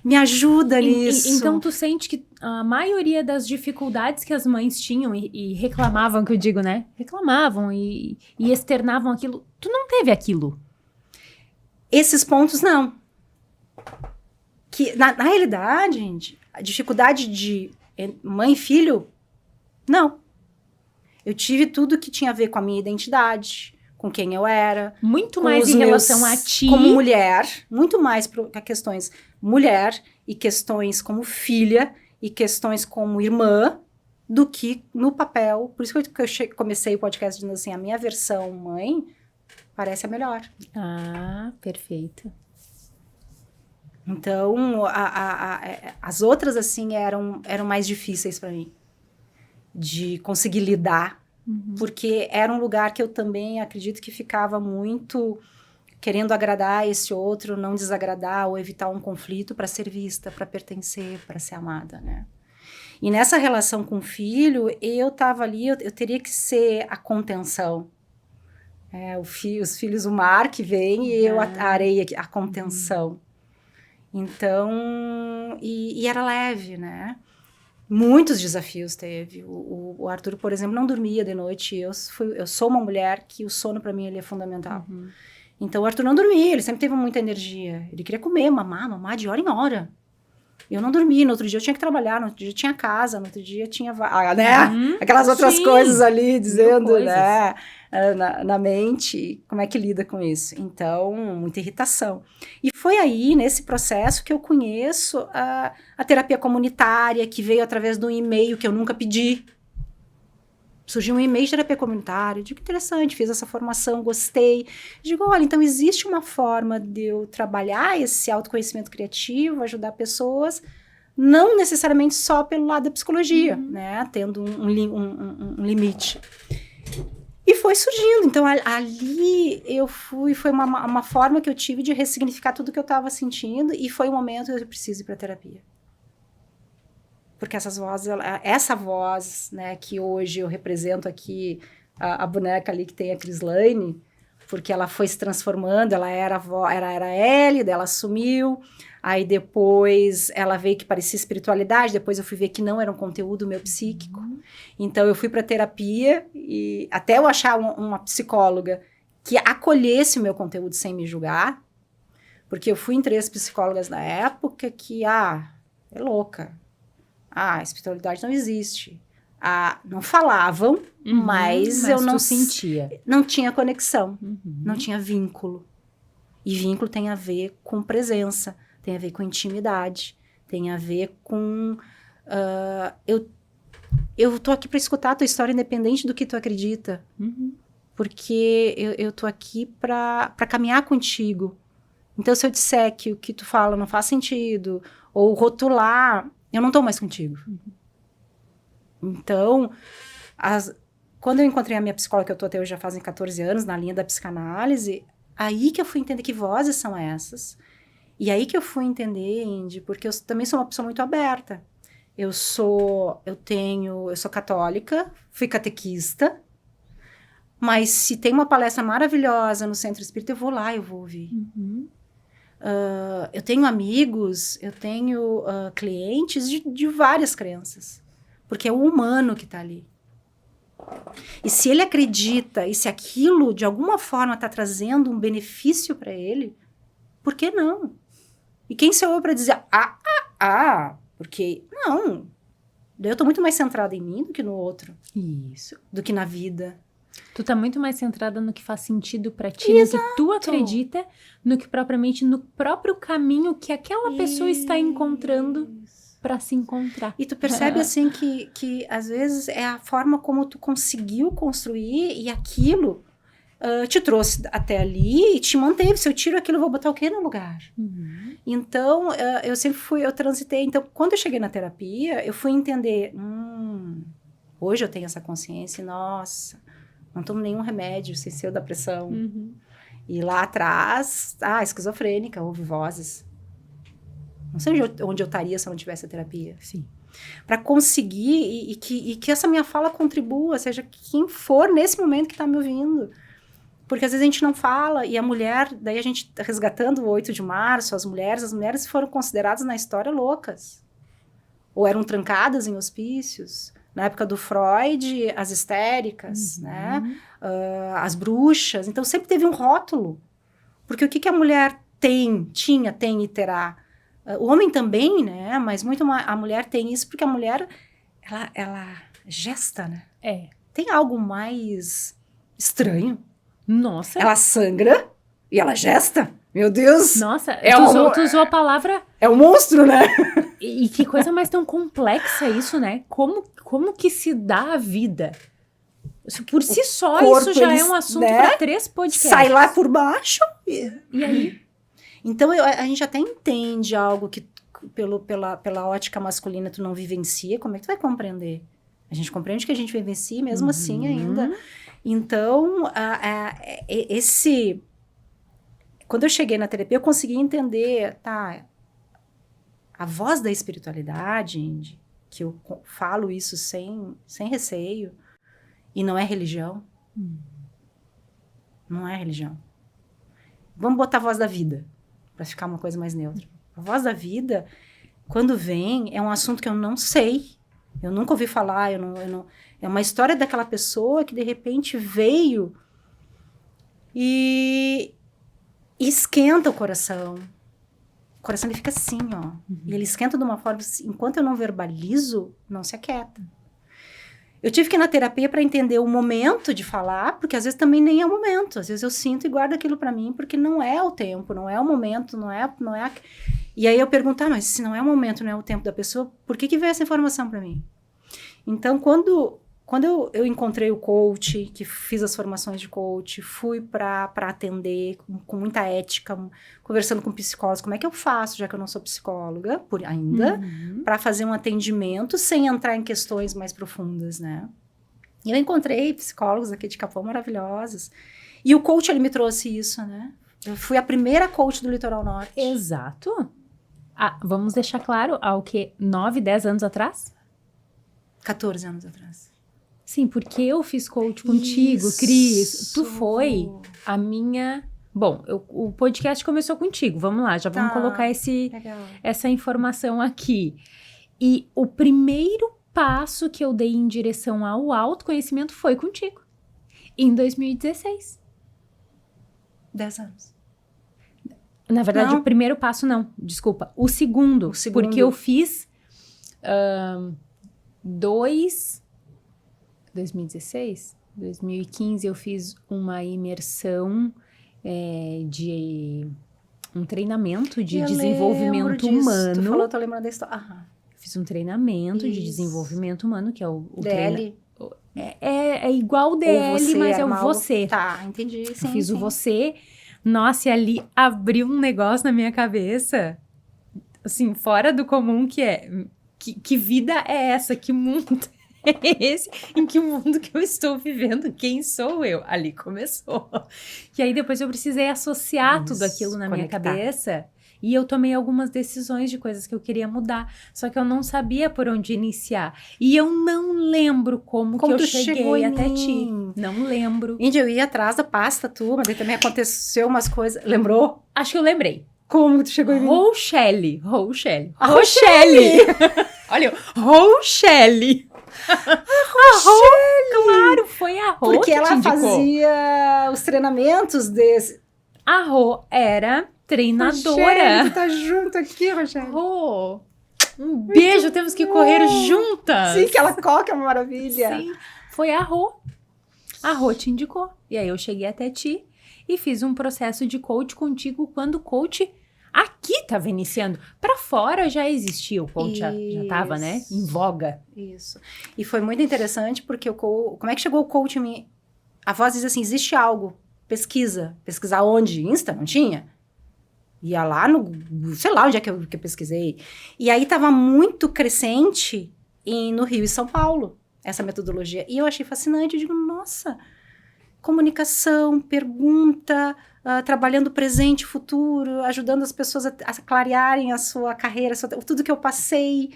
Me ajuda nisso. Então, tu sente que a maioria das dificuldades que as mães tinham e reclamavam, que eu digo, né? Reclamavam e externavam aquilo. Tu não teve aquilo? Esses pontos, não. Que, na realidade, gente, a dificuldade de mãe e filho, não. Eu tive tudo que tinha a ver com a minha identidade, com quem eu era. Muito mais em relação a ti. Como mulher, muito mais para questões mulher e questões como filha e questões como irmã do que no papel. Por isso que eu comecei o podcast dizendo assim, a minha versão mãe parece a melhor. Ah, perfeito. Então, as outras, assim, eram mais difíceis para mim de conseguir lidar, porque era um lugar que eu também acredito que ficava muito querendo agradar esse outro, não desagradar ou evitar um conflito para ser vista, para pertencer, para ser amada, né? E nessa relação com o filho, eu tava ali, eu teria que ser a contenção. Os filhos, o mar que vem e eu a areia, a contenção. Então, e era leve, né? Muitos desafios teve. O Arthur, por exemplo, não dormia de noite. Eu sou uma mulher que o sono para mim ele é fundamental. Então, o Arthur não dormia, ele sempre teve muita energia. Ele queria comer, mamar de hora em hora. Eu não dormia, no outro dia eu tinha que trabalhar, no outro dia tinha casa, no outro dia tinha... né? Aquelas outras coisas ali, dizendo, né? Na mente, como é que lida com isso? Então, muita irritação. E foi aí, nesse processo, que eu conheço a terapia comunitária, que veio através de um e-mail que eu nunca pedi. Surgiu um e-mail de terapia comunitária, digo, interessante, fiz essa formação, gostei. Digo, olha, então existe uma forma de eu trabalhar esse autoconhecimento criativo, ajudar pessoas, não necessariamente só pelo lado da psicologia, né? Tendo um limite. E foi surgindo, então ali foi uma forma que eu tive de ressignificar tudo que eu estava sentindo e foi o momento que eu preciso ir para terapia. Porque essa voz, né, que hoje eu represento aqui, a boneca ali que tem a Crislaine, porque ela foi se transformando, ela era Ellie, daí ela sumiu, aí depois ela veio que parecia espiritualidade, depois eu fui ver que não era um conteúdo meu psíquico, então eu fui para terapia, e até eu achar uma psicóloga que acolhesse o meu conteúdo sem me julgar, porque eu fui em 3 psicólogas na época que, é louca, a espiritualidade não existe. Não falavam, mas eu não sentia. Não tinha conexão, não tinha vínculo. E vínculo tem a ver com presença, tem a ver com intimidade, tem a ver com... eu tô aqui para escutar a tua história independente do que tu acredita. Uhum. Porque eu tô aqui para caminhar contigo. Então, se eu disser que o que tu fala não faz sentido, ou rotular, eu não tô mais contigo. Então, quando eu encontrei a minha psicóloga, que eu tô até hoje já fazem 14 anos, na linha da psicanálise, aí que eu fui entender que vozes são essas. E aí que eu fui entender, Indy, porque eu também sou uma pessoa muito aberta. Eu sou católica, fui catequista, mas se tem uma palestra maravilhosa no Centro Espírita, eu vou lá, eu vou ouvir. Uhum. Eu tenho amigos, eu tenho clientes de várias crenças, porque é o humano que está ali. E se ele acredita, e se aquilo de alguma forma está trazendo um benefício para ele, por que não? E quem sou eu para dizer, porque não, eu estou muito mais centrada em mim do que no outro. Isso. Do que na vida. Tu tá muito mais centrada no que faz sentido pra ti, no que tu acredita, no que propriamente no próprio caminho que aquela pessoa está encontrando pra se encontrar. E tu percebe assim que às vezes é a forma como tu conseguiu construir e aquilo te trouxe até ali e te manteve. Se eu tiro aquilo, eu vou botar o quê no lugar? Uhum. Então, eu transitei. Então, quando eu cheguei na terapia, eu fui entender, hoje eu tenho essa consciência, nossa, não tomo nenhum remédio sem ser o da pressão. Uhum. E lá atrás, esquizofrênica, ouve vozes. Não sei onde eu estaria se eu não tivesse a terapia. Sim. Para conseguir e que essa minha fala contribua, seja quem for nesse momento que está me ouvindo. Porque às vezes a gente não fala, e a mulher, daí a gente resgatando o 8 de março, as mulheres foram consideradas na história loucas. Ou eram trancadas em hospícios. Na época do Freud, as histéricas, né? As bruxas. Então sempre teve um rótulo. Porque o que a mulher tem e terá? O homem também, né? Mas muito a mulher tem isso porque a mulher, ela gesta, né? Tem algo mais estranho. Nossa. Ela sangra e ela gesta. Meu Deus. Nossa, tu usou a palavra... É um monstro, né? E que coisa mais tão complexa isso, né? Como que se dá a vida? Por si só, isso já é um assunto, né? Para 3 podcasts. Sai lá por baixo. E aí? Então, a gente até entende algo que pela ótica masculina tu não vivencia. Como é que tu vai compreender? A gente compreende que a gente vivencia mesmo assim ainda. Então, quando eu cheguei na terapia, eu consegui entender, a voz da espiritualidade, Indy, que eu falo isso sem receio, e não é religião. Não é religião. Vamos botar a voz da vida, para ficar uma coisa mais neutra. A voz da vida, quando vem, é um assunto que eu não sei. Eu nunca ouvi falar, é uma história daquela pessoa que de repente veio e esquenta o coração. O coração ele fica assim, ó. E ele esquenta de uma forma, enquanto eu não verbalizo, não se aquieta. Eu tive que ir na terapia para entender o momento de falar, porque às vezes também nem é o momento. Às vezes eu sinto e guardo aquilo para mim, porque não é o tempo, não é o momento, não é. E aí eu pergunto, mas se não é o momento, não é o tempo da pessoa, por que veio essa informação para mim? Então, quando eu encontrei o coach, que fiz as formações de coach, fui para atender com muita ética, conversando com psicólogos, como é que eu faço, já que eu não sou psicóloga ainda, para fazer um atendimento sem entrar em questões mais profundas, né? E eu encontrei psicólogos aqui de Capão maravilhosos. E o coach, ele me trouxe isso, né? Eu fui a primeira coach do Litoral Norte. Exato. Vamos deixar claro, há o quê? 9, 10 anos atrás? 14 anos atrás. Sim, porque eu fiz coach contigo, Cris. Tu foi a minha... Bom, o podcast começou contigo. Vamos lá, já vamos colocar essa informação aqui. E o primeiro passo que eu dei em direção ao autoconhecimento foi contigo. Em 2016. 10 anos. Na verdade, o primeiro passo não, desculpa. O segundo. Porque eu fiz 2016, 2015, eu fiz uma imersão de um treinamento de desenvolvemento humano. Tu falou, eu tô lembrando da história. fiz um treinamento de desenvolvimento humano, que é o DL. É igual o DL, mas é o você. Tá, entendi. Sim, eu fiz sim. o você. Nossa, e ali abriu um negócio na minha cabeça, assim, fora do comum, que é... Que vida é essa? Que mundo é esse? Em que mundo que eu estou vivendo? Quem sou eu? Ali começou. E aí depois eu precisei associar tudo aquilo na minha cabeça. E eu tomei algumas decisões de coisas que eu queria mudar. Só que eu não sabia por onde iniciar. E eu não lembro como que eu cheguei até ti. Não lembro. Índia, eu ia atrás da pasta tua, mas aí também aconteceu umas coisas. Lembrou? Acho que eu lembrei. Como tu chegou em mim? Rochelle. Rochelle! Olha, Rochelle. Claro, foi a Rô porque que ela te indicou. Fazia os treinamentos desse. A Rô era treinadora. Rochelle, tu tá junto aqui, Rochelle. Rô, um beijo, temos que correr juntas. Sim, que ela coca, é uma maravilha. Sim, foi a Rô. A Rô te indicou. E aí eu cheguei até ti e fiz um processo de coach contigo quando o coach aqui estava iniciando. Para fora já existia, o coach já estava, né, em voga. Isso. E foi muito interessante porque como é que chegou o coach em mim? A voz diz assim, existe algo, pesquisa. Pesquisar onde? Insta? Não tinha? Ia lá no, sei lá onde é que eu pesquisei. E aí estava muito crescente no Rio e São Paulo, essa metodologia. E eu achei fascinante, eu digo, nossa, comunicação, pergunta, trabalhando presente e futuro, ajudando as pessoas a clarearem a sua carreira, tudo que eu passei,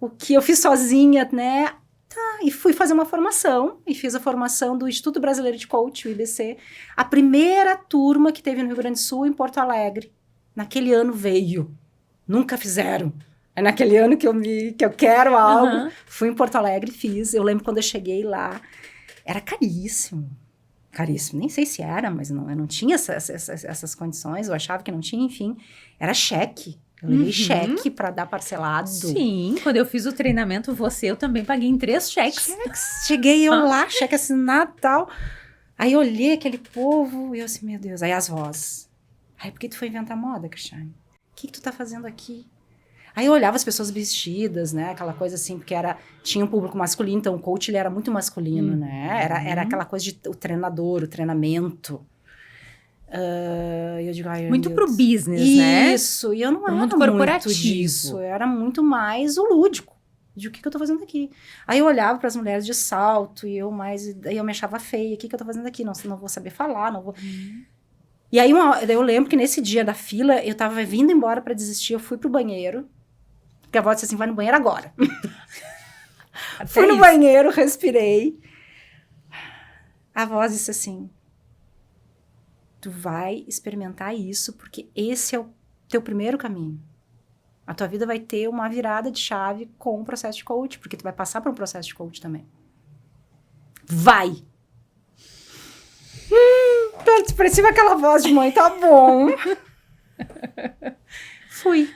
o que eu fiz sozinha, né? Tá, e fui fazer uma formação, e fiz a formação do Instituto Brasileiro de Coach, o IBC, a primeira turma que teve no Rio Grande do Sul, em Porto Alegre. Naquele ano veio. Nunca fizeram. É naquele ano que eu quero algo. Fui em Porto Alegre e fiz. Eu lembro quando eu cheguei lá, era caríssimo. Caríssimo. Nem sei se era, mas eu não tinha essas condições. Eu achava que não tinha, enfim. Era cheque. Eu levei cheque para dar parcelado. Sim, quando eu fiz o treinamento, eu também paguei em 3 cheques. Cheguei eu lá, cheque assinado e tal. Aí eu olhei aquele povo e eu assim, meu Deus. Aí as vozes. Aí, por que tu foi inventar moda, Cristiane? O que tu tá fazendo aqui? Aí eu olhava as pessoas vestidas, né? Aquela coisa assim, porque tinha um público masculino, então o coach ele era muito masculino, né? Era aquela coisa de o treinador, o treinamento. Eu digo, ai, muito Deus. Pro business, né? Isso, e eu não era muito corporativo. Disso. Eu era muito mais o lúdico. De o que eu tô fazendo aqui? Aí eu olhava para as mulheres de salto e aí eu me achava feia. O que eu tô fazendo aqui? Não vou saber falar, não vou... E aí, daí eu lembro que nesse dia da fila, eu tava vindo embora pra desistir, eu fui pro banheiro, porque a avó disse assim, vai no banheiro agora. Fui no banheiro, respirei. A voz disse assim, tu vai experimentar isso, porque esse é o teu primeiro caminho. A tua vida vai ter uma virada de chave com o processo de coach, porque tu vai passar por um processo de coach também. Vai! Parecia aquela voz de mãe, tá bom. Fui.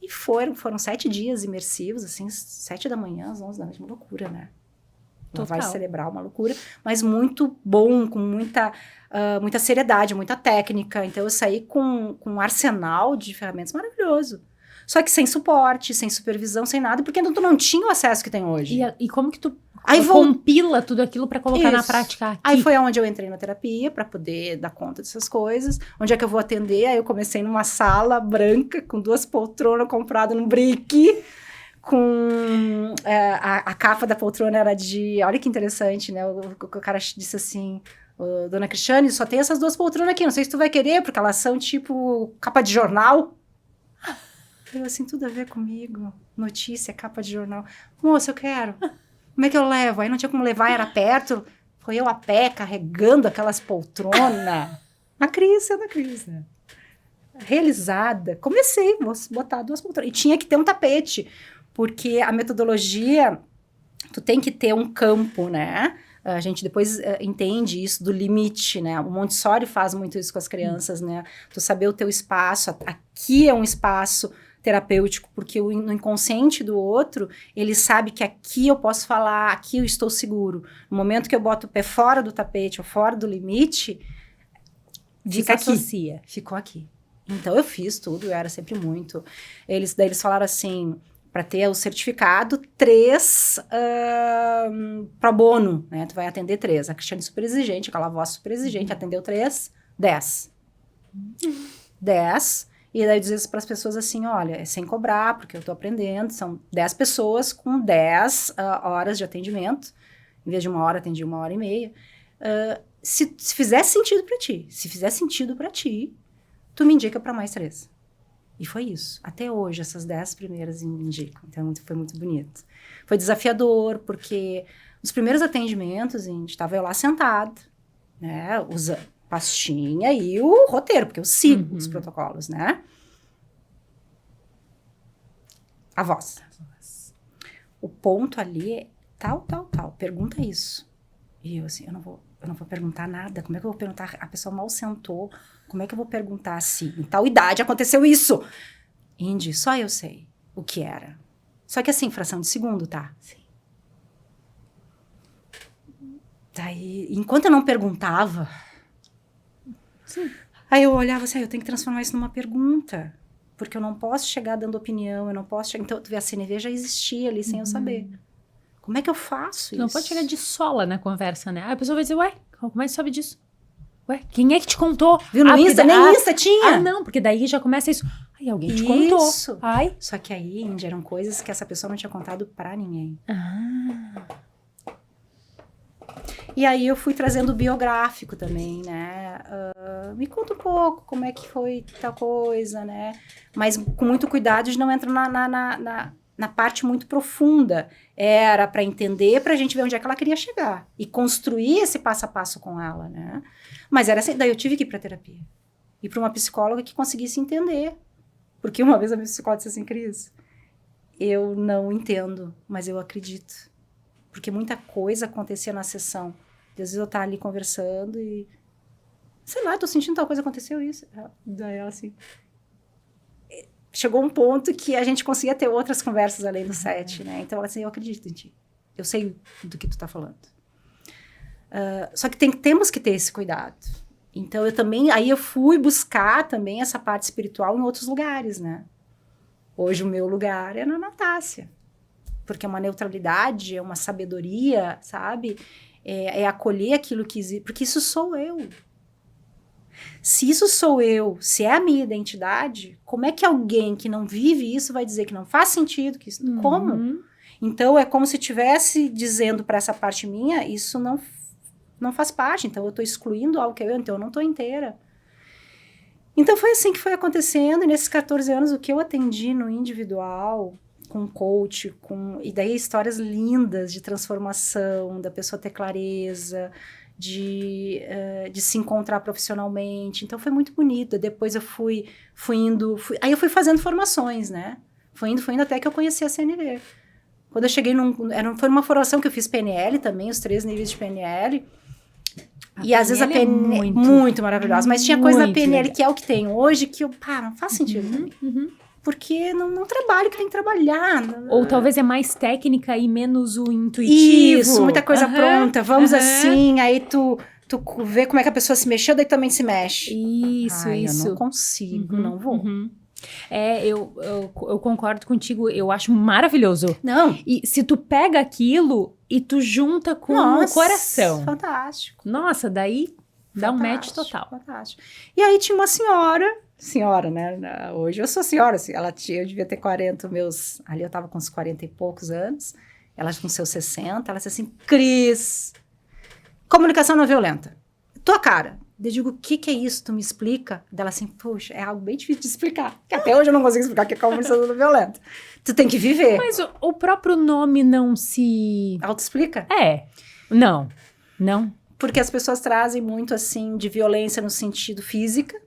E foram 7 dias imersivos, assim, 7 da manhã, às 11 da noite, uma loucura, né? Vai celebrar uma loucura, mas muito bom, com muita seriedade, muita técnica. Então, eu saí com um arsenal de ferramentas maravilhoso. Só que sem suporte, sem supervisão, sem nada, porque tu não tinha o acesso que tem hoje. E como que tu compila tudo aquilo para colocar na prática aqui? Aí foi onde eu entrei na terapia, para poder dar conta dessas coisas. Onde é que eu vou atender? Aí eu comecei numa sala branca, com 2 poltronas compradas no Brick, com... a capa da poltrona era de... Olha que interessante, né? O cara disse assim... Dona Cristiane, só tem essas 2 poltronas aqui, não sei se tu vai querer, porque elas são tipo capa de jornal. Eu assim, tudo a ver comigo. Notícia, capa de jornal. Moça, eu quero. Como é que eu levo? Aí não tinha como levar, era perto. Foi eu a pé, carregando aquelas poltronas. Na crise. Realizada. Comecei a botar 2 poltronas. E tinha que ter um tapete. Porque a metodologia, tu tem que ter um campo, né? A gente depois entende isso do limite, né? O Montessori faz muito isso com as crianças, né? Tu saber o teu espaço. Aqui é um espaço terapêutico, porque no inconsciente do outro, ele sabe que aqui eu posso falar, aqui eu estou seguro. No momento que eu boto o pé fora do tapete ou fora do limite, fica aqui. Ficou aqui. Então, eu fiz tudo, eu era sempre muito. Daí eles falaram assim, para ter o certificado, 3 pro bono, né? Tu vai atender 3. A Cristiane super exigente, aquela voz super exigente, atendeu 3, 10. 10. E daí dizer para as pessoas assim, olha, é sem cobrar, porque eu tô aprendendo, são 10 pessoas com 10 horas de atendimento. Em vez de 1 hora, atendi 1h30. Se fizer sentido para ti, tu me indica para mais 3. E foi isso. Até hoje, essas 10 primeiras me indicam. Então, foi muito bonito. Foi desafiador, porque nos primeiros atendimentos, a gente estava eu lá sentado, né? Usando pastinha e o roteiro, porque eu sigo os protocolos, né? A voz. O ponto ali é tal. Pergunta isso. E eu assim, eu não vou perguntar nada. Como é que eu vou perguntar? A pessoa mal sentou. Como é que eu vou perguntar assim? Em tal idade aconteceu isso. Indy, só eu sei o que era. Só que assim, fração de segundo, tá? Sim. Daí, enquanto eu não perguntava, sim. Aí eu olhava assim, eu tenho que transformar isso numa pergunta. Porque eu não posso chegar dando opinião, eu não posso chegar... Então, tu vê, a CNV já existia ali sem eu saber. Como é que eu faço isso? Não pode chegar de sola na conversa, né? Aí a pessoa vai dizer, ué, como é que sabe disso? Ué, quem é que te contou? Viu no Insta? Nem Insta tinha. Não, porque daí já começa isso. Ai, alguém te contou. Isso. Ai. Só que aí, Índia, eram coisas que essa pessoa não tinha contado pra ninguém. E aí eu fui trazendo o biográfico também, né? Me conta um pouco como é que foi tal coisa, né? Mas com muito cuidado de não entrar na parte muito profunda. Era para entender, pra gente ver onde é que ela queria chegar. E construir esse passo a passo com ela, né? Mas era assim, daí eu tive que ir pra terapia. E para uma psicóloga que conseguisse entender. Porque uma vez a minha psicóloga disse assim, Cris, eu não entendo, mas eu acredito. Porque muita coisa acontecia na sessão. Às vezes eu tava ali conversando e... Sei lá, eu tô sentindo tal coisa, aconteceu isso. Daí ela assim... Chegou um ponto que a gente conseguia ter outras conversas além do set, né? Então ela assim, eu acredito em ti. Eu sei do que tu tá falando. Só que temos que ter esse cuidado. Então, aí eu fui buscar também essa parte espiritual em outros lugares, né? Hoje o meu lugar é na Natácia. Porque é uma neutralidade, é uma sabedoria, sabe? É acolher aquilo que existe. Porque isso sou eu. Se isso sou eu, se é a minha identidade, como é que alguém que não vive isso vai dizer que não faz sentido? Como? Então, é como se estivesse dizendo para essa parte minha, isso não faz parte, então eu estou excluindo algo que é eu, então eu não estou inteira. Então foi assim que foi acontecendo, e nesses 14 anos o que eu atendi no individual, com coach, e daí histórias lindas de transformação, da pessoa ter clareza, de se encontrar profissionalmente, então foi muito bonito. Depois eu fui indo, aí eu fui fazendo formações, né? Fui indo até que eu conheci a CNV. Quando eu cheguei foi uma formação que eu fiz PNL também, os 3 níveis de PNL. E às vezes a PNL é muito maravilhosa. Mas tinha coisa da PNL que é o que tem hoje que não faz sentido pra mim. Porque não trabalho que tem que trabalhar. Ou talvez é mais técnica e menos o intuitivo. Isso, muita coisa pronta. Vamos assim, aí tu vê como é que a pessoa se mexeu, daí também se mexe. Isso. Eu não consigo, não vou. Eu concordo contigo, eu acho maravilhoso. Não. E se tu pega aquilo e tu junta com o coração. Fantástico. Nossa, daí dá um match total. Fantástico. E aí tinha uma senhora, né? Hoje eu sou senhora, assim, eu devia ter 40, ali eu tava com uns 40 e poucos anos, ela com seus 60, ela disse assim, Cris, comunicação não violenta, tua cara. Eu digo, o que é isso? Tu me explica? Dela assim, poxa, é algo bem difícil de explicar. Que até hoje eu não consigo explicar o que é comunicação não violenta. Tu tem que viver. Mas o próprio nome não se... Auto-explica? Não. Porque as pessoas trazem muito, assim, de violência no sentido física.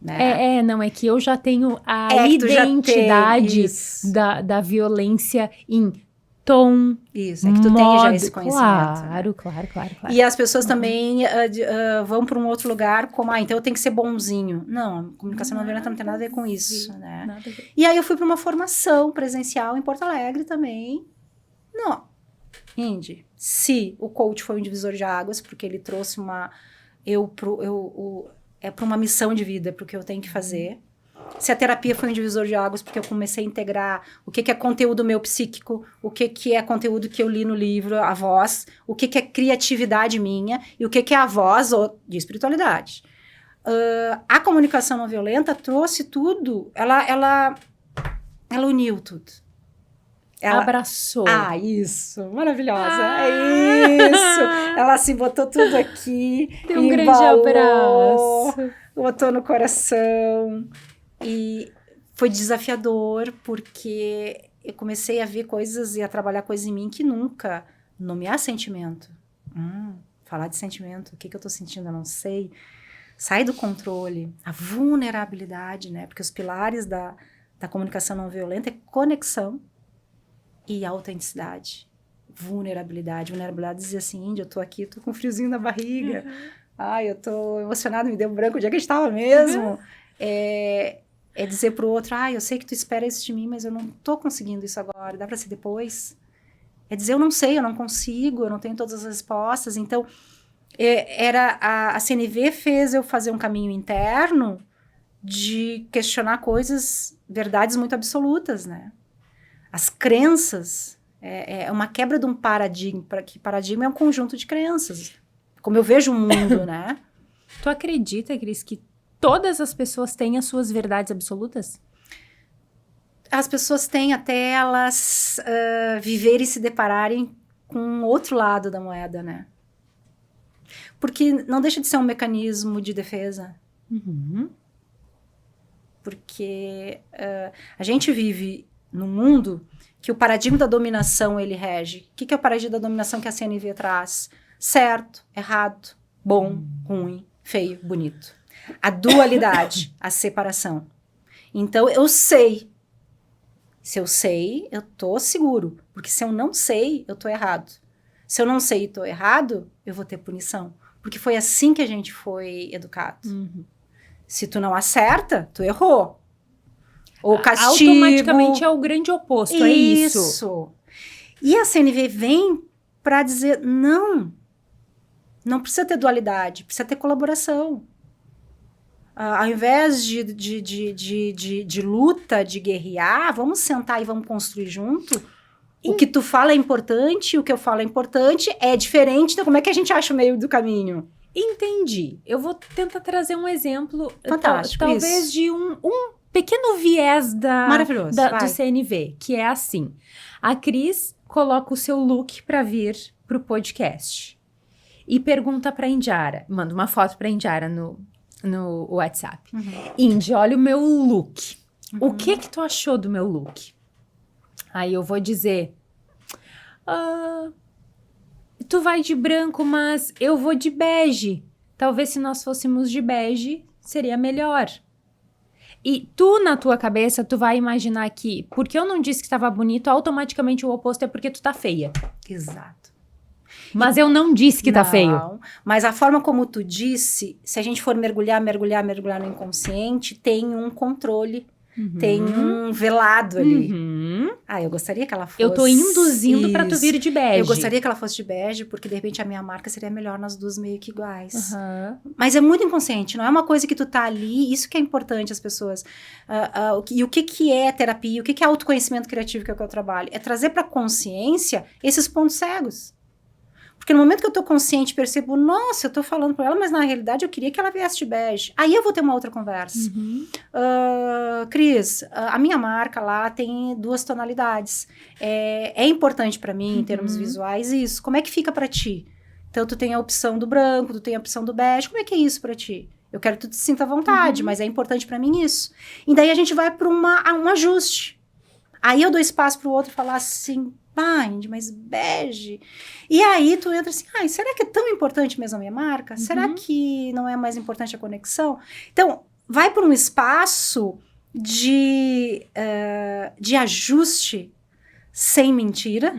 Né? Não, é que eu já tenho a identidade da violência em tom, isso, é que tu tem já esse conhecimento. Claro. E as pessoas também vão para um outro lugar como, então eu tenho que ser bonzinho. Não, a comunicação não violenta não tem nada a ver com isso, né? Nada a ver. E aí eu fui para uma formação presencial em Porto Alegre também. Não, Indy, se o coach foi um divisor de águas, porque ele trouxe para uma missão de vida, para o que eu tenho que fazer. Se a terapia foi um divisor de águas, porque eu comecei a integrar o que é conteúdo meu psíquico, o que é conteúdo que eu li no livro, a voz, o que é criatividade minha e o que é a voz de espiritualidade. A comunicação não violenta trouxe tudo, ela uniu tudo. Ela abraçou. Isso, maravilhosa, é isso. Ela se botou tudo aqui, deu um grande abraço, botou no coração. E foi desafiador, porque eu comecei a ver coisas e a trabalhar coisas em mim que nunca. Nomear sentimento. Falar de sentimento, o que eu tô sentindo, eu não sei. Sai do controle. A vulnerabilidade, né? Porque os pilares da comunicação não violenta é conexão e autenticidade. Vulnerabilidade. Vulnerabilidade dizia assim, Índia, eu tô aqui, tô com um friozinho na barriga. Ai, eu tô emocionada, me deu branco, onde é que a gente tava mesmo? É dizer pro outro, eu sei que tu espera isso de mim, mas eu não tô conseguindo isso agora, dá pra ser depois? É dizer, eu não sei, eu não consigo, eu não tenho todas as respostas. Então, a CNV fez eu fazer um caminho interno de questionar coisas, verdades muito absolutas, né? As crenças, é uma quebra de um paradigma, que paradigma é um conjunto de crenças, como eu vejo o mundo, né? Tu acredita, Cris, que todas as pessoas têm as suas verdades absolutas? As pessoas têm até elas viverem e se depararem com outro lado da moeda, né? Porque não deixa de ser um mecanismo de defesa. Porque a gente vive num mundo que o paradigma da dominação, ele rege. O que é o paradigma da dominação que a CNV traz? Certo, errado, bom, ruim, feio, bonito. A dualidade, a separação. Então, eu sei. Se eu sei, eu tô seguro. Porque se eu não sei, eu tô errado. Se eu não sei e tô errado, eu vou ter punição. Porque foi assim que a gente foi educado. Se tu não acerta, tu errou. Ou castigo. Automaticamente é o grande oposto, é isso. Isso. E a CNV vem para dizer, não precisa ter dualidade, precisa ter colaboração. Ao invés de luta, de guerrear, vamos sentar e vamos construir junto. O que tu fala é importante, o que eu falo é importante, é diferente, então como é que a gente acha o meio do caminho? Entendi. Eu vou tentar trazer um exemplo, fantástico, talvez de um pequeno viés do CNV, que é assim. A Cris coloca o seu look para vir pro podcast e pergunta pra Indiara, manda uma foto pra Indiara no WhatsApp. Indy, olha o meu look. O que tu achou do meu look? Aí eu vou dizer, tu vai de branco, mas eu vou de bege. Talvez se nós fôssemos de bege, seria melhor. E tu, na tua cabeça, tu vai imaginar que, porque eu não disse que estava bonito, automaticamente o oposto é porque tu tá feia. Exato. Mas eu não disse que tá feio. Mas a forma como tu disse, se a gente for mergulhar no inconsciente, tem um controle, tem um velado ali. Eu gostaria que ela fosse... Eu tô induzindo pra tu vir de bege. Eu gostaria que ela fosse de bege, porque de repente a minha marca seria melhor nas duas meio que iguais. Mas é muito inconsciente, não é uma coisa que tu tá ali, isso que é importante as pessoas. E o que é terapia, o que é autoconhecimento criativo, que é o que eu trabalho? É trazer pra consciência esses pontos cegos. Porque no momento que eu tô consciente, percebo, nossa, eu tô falando pra ela, mas na realidade eu queria que ela viesse de bege. Aí eu vou ter uma outra conversa. Cris, a minha marca lá tem 2 tonalidades. É importante pra mim, em termos visuais, isso. Como é que fica pra ti? Então, tu tem a opção do branco, tu tem a opção do bege. Como é que é isso pra ti? Eu quero que tu te sinta à vontade, mas é importante pra mim isso. E daí a gente vai pra um ajuste. Aí eu dou espaço pro outro falar assim... Indy, mas bege. E aí tu entra assim, será que é tão importante mesmo a minha marca? Será que não é mais importante a conexão? Então, vai por um espaço de ajuste sem mentira,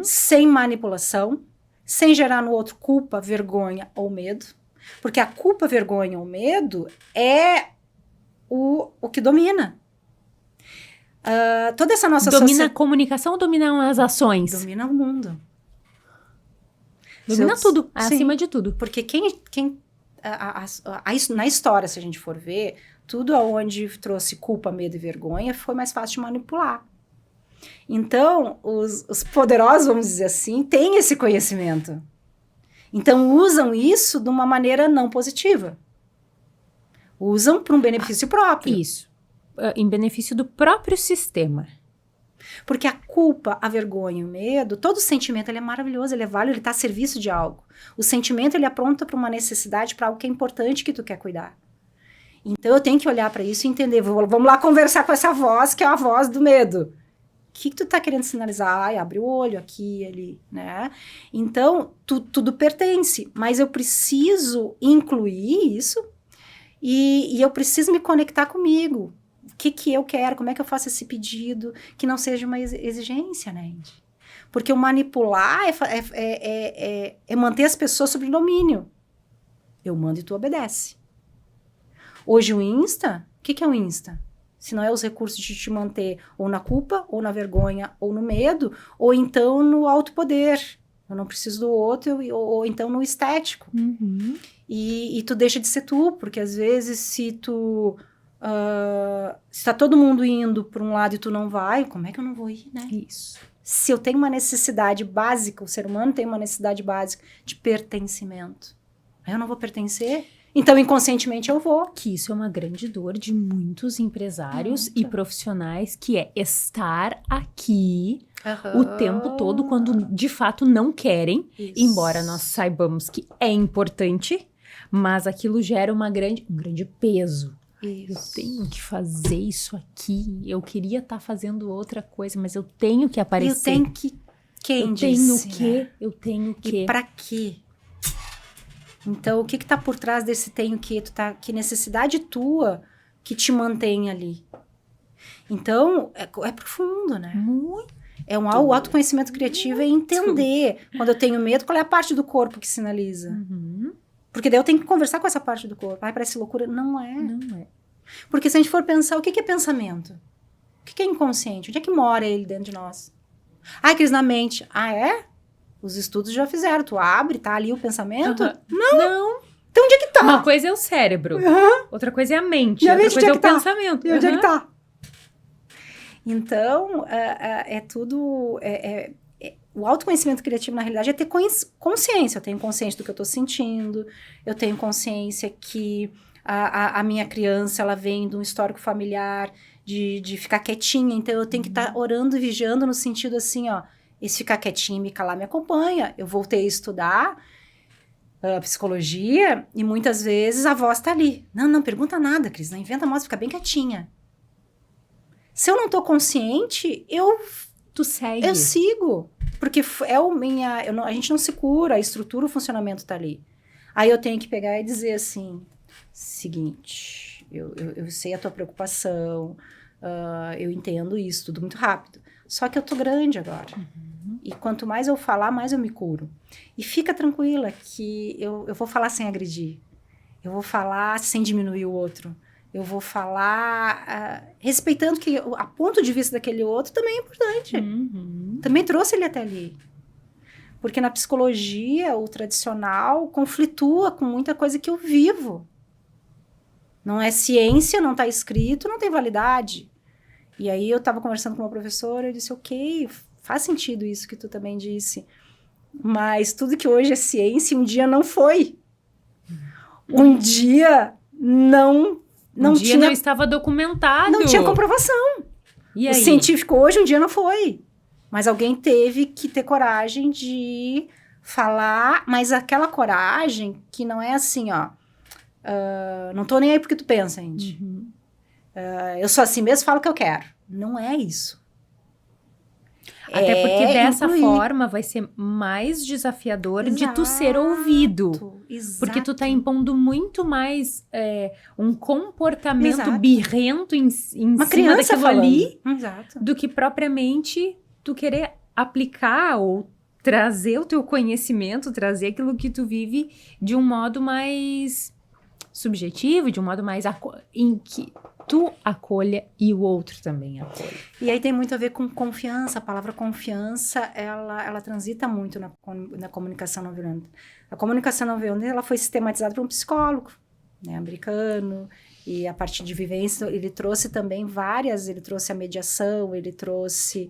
sem manipulação, sem gerar no outro culpa, vergonha ou medo. Porque a culpa, vergonha ou medo é o que domina. Toda essa nossa domina a comunicação ou domina as ações? Domina o mundo. Domina tudo, acima de tudo. Porque na história, se a gente for ver, tudo onde trouxe culpa, medo e vergonha foi mais fácil de manipular. Então, os poderosos, vamos dizer assim, têm esse conhecimento. Então, usam isso de uma maneira não positiva. Usam para um benefício próprio. Isso. Em benefício do próprio sistema. Porque a culpa, a vergonha e o medo, todo sentimento ele é maravilhoso, ele é válido, ele está a serviço de algo. O sentimento ele apronta para uma necessidade, para algo que é importante que tu quer cuidar. Então, eu tenho que olhar para isso e entender. Vamos lá conversar com essa voz, que é a voz do medo. O que tu tá querendo sinalizar? Ai, abre o olho aqui, ali, né? Então, tudo pertence, mas eu preciso incluir isso e eu preciso me conectar comigo. O que eu quero? Como é que eu faço esse pedido? Que não seja uma exigência, né, Indy? Porque o manipular é manter as pessoas sob domínio. Eu mando e tu obedece. Hoje o Insta, o que é o Insta? Se não é os recursos de te manter ou na culpa, ou na vergonha, ou no medo, ou então no autopoder. Eu não preciso do outro, ou então no estético. Uhum. E tu deixa de ser tu, porque às vezes se tá todo mundo indo para um lado e tu não vai, como é que eu não vou ir, né? Isso. Se eu tenho uma necessidade básica, o ser humano tem uma necessidade básica de pertencimento. Aí eu não vou pertencer... Então, inconscientemente, eu vou. Que isso é uma grande dor de muitos empresários e profissionais, que é estar aqui o tempo todo quando, de fato, não querem. Isso. Embora nós saibamos que é importante, mas aquilo gera um grande peso. Isso. Eu tenho que fazer isso aqui. Eu queria estar fazendo outra coisa, mas eu tenho que aparecer. Eu tenho que... Quem disse, né? Eu tenho que. E pra quê? Então, o que tá por trás desse tenho que? Que necessidade tua que te mantém ali? Então, é profundo, né? Muito. O autoconhecimento criativo é entender. Quando eu tenho medo, qual é a parte do corpo que sinaliza? Uhum. Porque daí eu tenho que conversar com essa parte do corpo. Ai, parece loucura. Não é. Não é. Porque se a gente for pensar, o que é pensamento? O que é inconsciente? Onde é que mora ele dentro de nós? Ai, Cris, na mente. Ah, é? Os estudos já fizeram. Tu abre, tá ali o pensamento? Uhum. Não. Então onde é que tá? Uma coisa é o cérebro, outra coisa é a mente, E a outra mente coisa é o onde é que tá? pensamento. E onde é que tá? Então, é tudo... o autoconhecimento criativo, na realidade, é ter consciência. Eu tenho consciência do que eu tô sentindo. Eu tenho consciência que a minha criança, ela vem de um histórico familiar de ficar quietinha. Então, eu tenho que estar orando e vigiando no sentido assim, ó... Esse ficar quietinho e me calar me acompanha. Eu voltei a estudar psicologia e muitas vezes a voz tá ali. Não pergunta nada, Cris. Não inventa mais, fica bem quietinha. Se eu não tô consciente, Tu segue. eu sigo. Porque a gente não se cura, a estrutura, o funcionamento tá ali. Aí eu tenho que pegar e dizer assim, seguinte, eu sei a tua preocupação, eu entendo isso, tudo muito rápido. Só que eu tô grande agora. Uhum. E quanto mais eu falar, mais eu me curo. E fica tranquila que eu vou falar sem agredir. Eu vou falar sem diminuir o outro. Eu vou falar respeitando que a ponto de vista daquele outro também é importante. Uhum. Também trouxe ele até ali. Porque na psicologia, o tradicional conflitua com muita coisa que eu vivo. Não é ciência, não está escrito, não tem validade. E aí eu estava conversando com uma professora, eu disse, ok, faz sentido isso que tu também disse, mas tudo que hoje é ciência, um dia não foi. Um dia não tinha... não estava documentado. Não tinha comprovação. E o aí? científico hoje, um dia não foi. Mas alguém teve que ter coragem de falar, mas aquela coragem que não é assim, ó, não tô nem aí porque tu pensa, Indy. Uhum. Eu sou assim mesmo, falo o que eu quero. Não é isso. Até porque dessa forma vai ser mais desafiador de tu ser ouvido. Exato. Porque tu tá impondo muito mais um comportamento birrento em uma cima daquilo falando ali Exato. do que propriamente tu querer aplicar ou trazer o teu conhecimento, trazer aquilo que tu vive de um modo mais subjetivo, de um modo mais tu acolha e o outro também acolha. E aí tem muito a ver com confiança. A palavra confiança, ela transita muito na comunicação não violenta. A comunicação não violenta, ela foi sistematizada por um psicólogo, né, americano, e a partir de vivência, ele trouxe também ele trouxe a mediação, ele trouxe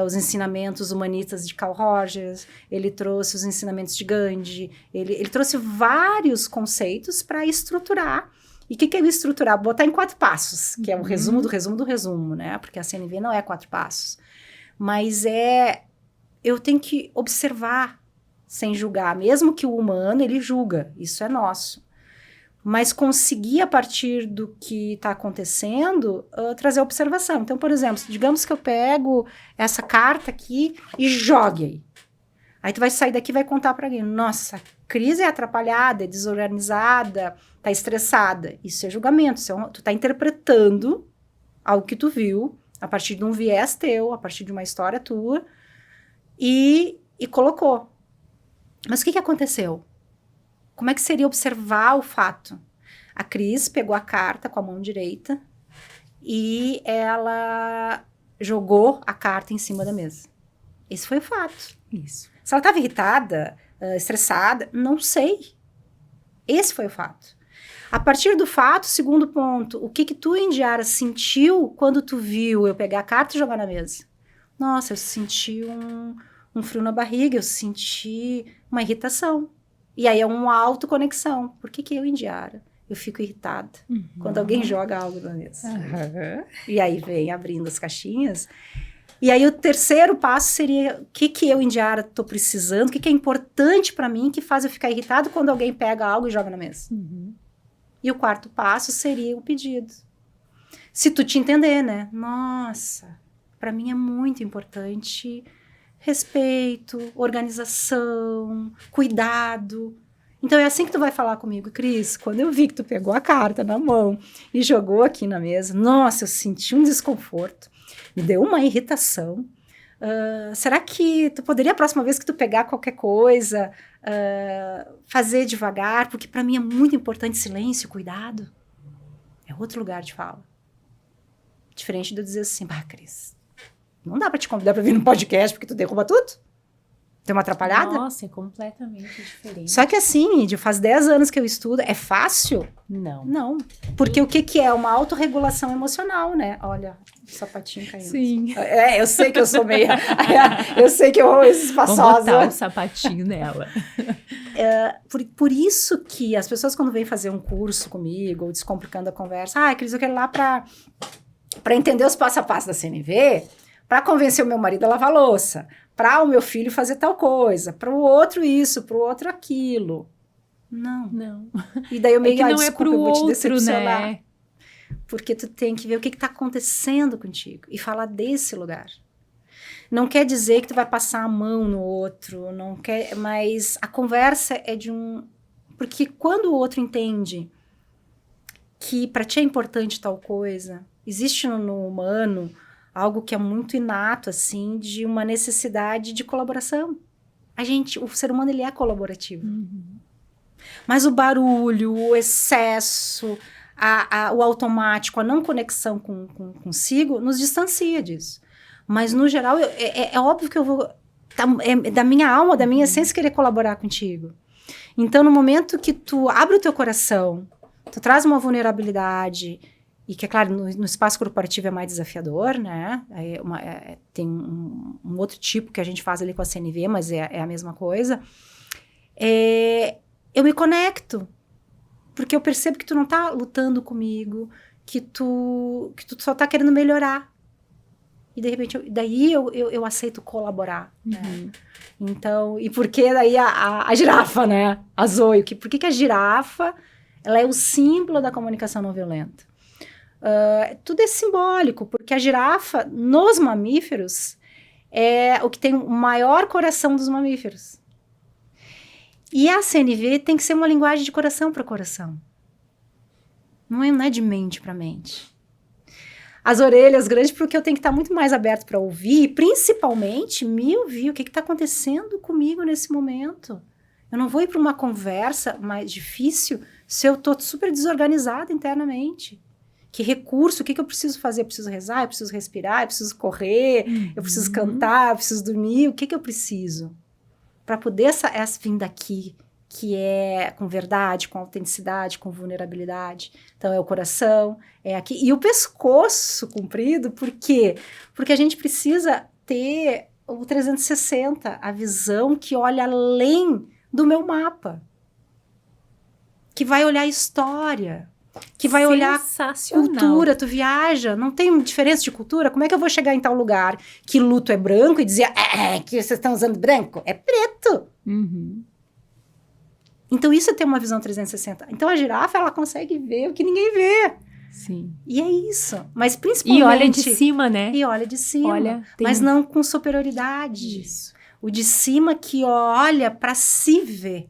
os ensinamentos humanistas de Carl Rogers, ele trouxe os ensinamentos de Gandhi, ele trouxe vários conceitos para estruturar. E o que é estruturar? Botar em 4 passos, que é o resumo do resumo do resumo, né? Porque a CNV não é 4 passos. Mas eu tenho que observar sem julgar, mesmo que o humano, ele julga, isso é nosso. Mas conseguir, a partir do que está acontecendo, trazer observação. Então, por exemplo, digamos que eu pego essa carta aqui e jogue aí. Aí tu vai sair daqui e vai contar para alguém, nossa, a Cris é atrapalhada, é desorganizada, tá estressada. Isso é julgamento, tu tá interpretando algo que tu viu, a partir de um viés teu, a partir de uma história tua, e colocou. Mas o que aconteceu? Como é que seria observar o fato? A Cris pegou a carta com a mão direita e ela jogou a carta em cima da mesa. Esse foi o fato. Isso. Se ela estava irritada, estressada, não sei. Esse foi o fato. A partir do fato, segundo ponto, o que tu, Indiara, sentiu quando tu viu eu pegar a carta e jogar na mesa? Nossa, eu senti um frio na barriga, eu senti uma irritação. E aí é uma autoconexão. Por que eu, Indiara, eu fico irritada quando alguém joga algo na mesa? E aí vem abrindo as caixinhas. E aí o terceiro passo seria o que eu, Indiara, estou precisando, o que é importante para mim que faz eu ficar irritado quando alguém pega algo e joga na mesa. E o quarto passo seria o pedido. Se tu te entender, né? Nossa, para mim é muito importante respeito, organização, cuidado. Então é assim que tu vai falar comigo, Cris. Quando eu vi que tu pegou a carta na mão e jogou aqui na mesa, nossa, eu senti um desconforto, me deu uma irritação. Será que tu poderia, a próxima vez que tu pegar qualquer coisa, fazer devagar? Porque para mim é muito importante silêncio, cuidado. É outro lugar de fala. Diferente de eu dizer assim, Cris, não dá pra te convidar pra vir no podcast porque tu derruba tudo? Tem uma atrapalhada? Nossa, é completamente diferente. Só que assim, faz 10 anos que eu estudo, é fácil? Não. Não. Porque o que é? Uma autorregulação emocional, né? Olha, o sapatinho caindo. Sim. Eu sei que eu sou meia... eu sei que eu sou espaçosa. Vamos botar o sapatinho nela. Por isso que as pessoas quando vêm fazer um curso comigo, ou Descomplicando a Conversa, Cris, eu quero ir lá pra entender os passo a passo da CNV... para convencer o meu marido a lavar louça, para o meu filho fazer tal coisa, para o outro isso, para o outro aquilo. Não. E daí eu meio, que não desculpa, é pro eu vou te outro, decepcionar. né? Porque tu tem que ver o que está acontecendo contigo e falar desse lugar. Não quer dizer que tu vai passar a mão no outro, não quer, mas a conversa é de um... Porque quando o outro entende que para ti é importante tal coisa, existe no humano algo que é muito inato, assim, de uma necessidade de colaboração. O ser humano, ele é colaborativo. Mas o barulho, o excesso, o automático, a não conexão consigo, nos distancia disso. Mas, no geral, é óbvio que eu vou... É da minha alma, da minha essência, querer colaborar contigo. Então, no momento que tu abre o teu coração, tu traz uma vulnerabilidade... E que, é claro, no espaço corporativo é mais desafiador, né? Tem um outro tipo que a gente faz ali com a CNV, mas é a mesma coisa. Eu me conecto. Porque eu percebo que tu não tá lutando comigo, que tu só tá querendo melhorar. E, de repente, daí eu aceito colaborar, né? Então, e por que daí a girafa, né? A Zoe. Por que a girafa, ela é o símbolo da comunicação não violenta? Tudo é simbólico, porque a girafa, nos mamíferos, é o que tem o maior coração dos mamíferos. E a CNV tem que ser uma linguagem de coração para coração. Não é de mente para mente. As orelhas grandes, porque eu tenho que estar muito mais aberto para ouvir, e principalmente me ouvir o que está acontecendo comigo nesse momento. Eu não vou ir para uma conversa mais difícil se eu estou super desorganizada internamente. Que recurso, o que eu preciso fazer? Eu preciso rezar, eu preciso respirar, eu preciso correr, eu preciso cantar, eu preciso dormir. O que eu preciso? Para poder essa vir daqui, que é com verdade, com autenticidade, com vulnerabilidade. Então, é o coração, é aqui. E o pescoço comprido, por quê? Porque a gente precisa ter o 360, a visão que olha além do meu mapa. Que vai olhar a história, que vai olhar cultura, tu viaja, não tem diferença de cultura, como é que eu vou chegar em tal lugar que luto é branco e dizer, que vocês estão usando branco? É preto. Então isso é ter uma visão 360. Então a girafa, ela consegue ver o que ninguém vê. Sim. E é isso, mas principalmente... E olha de cima, né? E olha de cima, mas não com superioridade. Isso. O de cima que olha para se ver.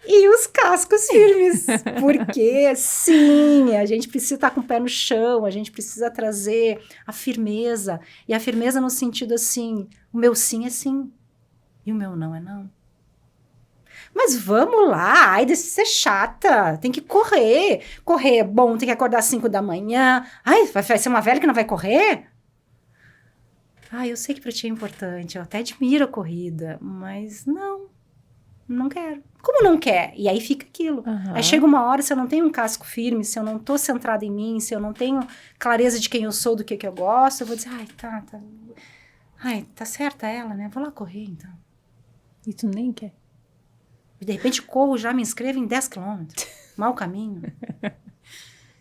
E os cascos firmes, porque sim, a gente precisa estar com o pé no chão, a gente precisa trazer a firmeza, e a firmeza no sentido assim, o meu sim é sim, e o meu não é não. Mas vamos lá, ai, de ser chata, tem que correr é bom, tem que acordar às 5 da manhã, ai, vai ser uma velha que não vai correr? Ai, eu sei que pra ti é importante, eu até admiro a corrida, mas não quero. Como não quer? E aí fica aquilo. Aí chega uma hora, se eu não tenho um casco firme, se eu não tô centrada em mim, se eu não tenho clareza de quem eu sou, do que eu gosto, eu vou dizer, tá certa ela, né? Vou lá correr, então. E tu nem quer. E de repente corro, já me inscrevo em 10 quilômetros. Mau caminho.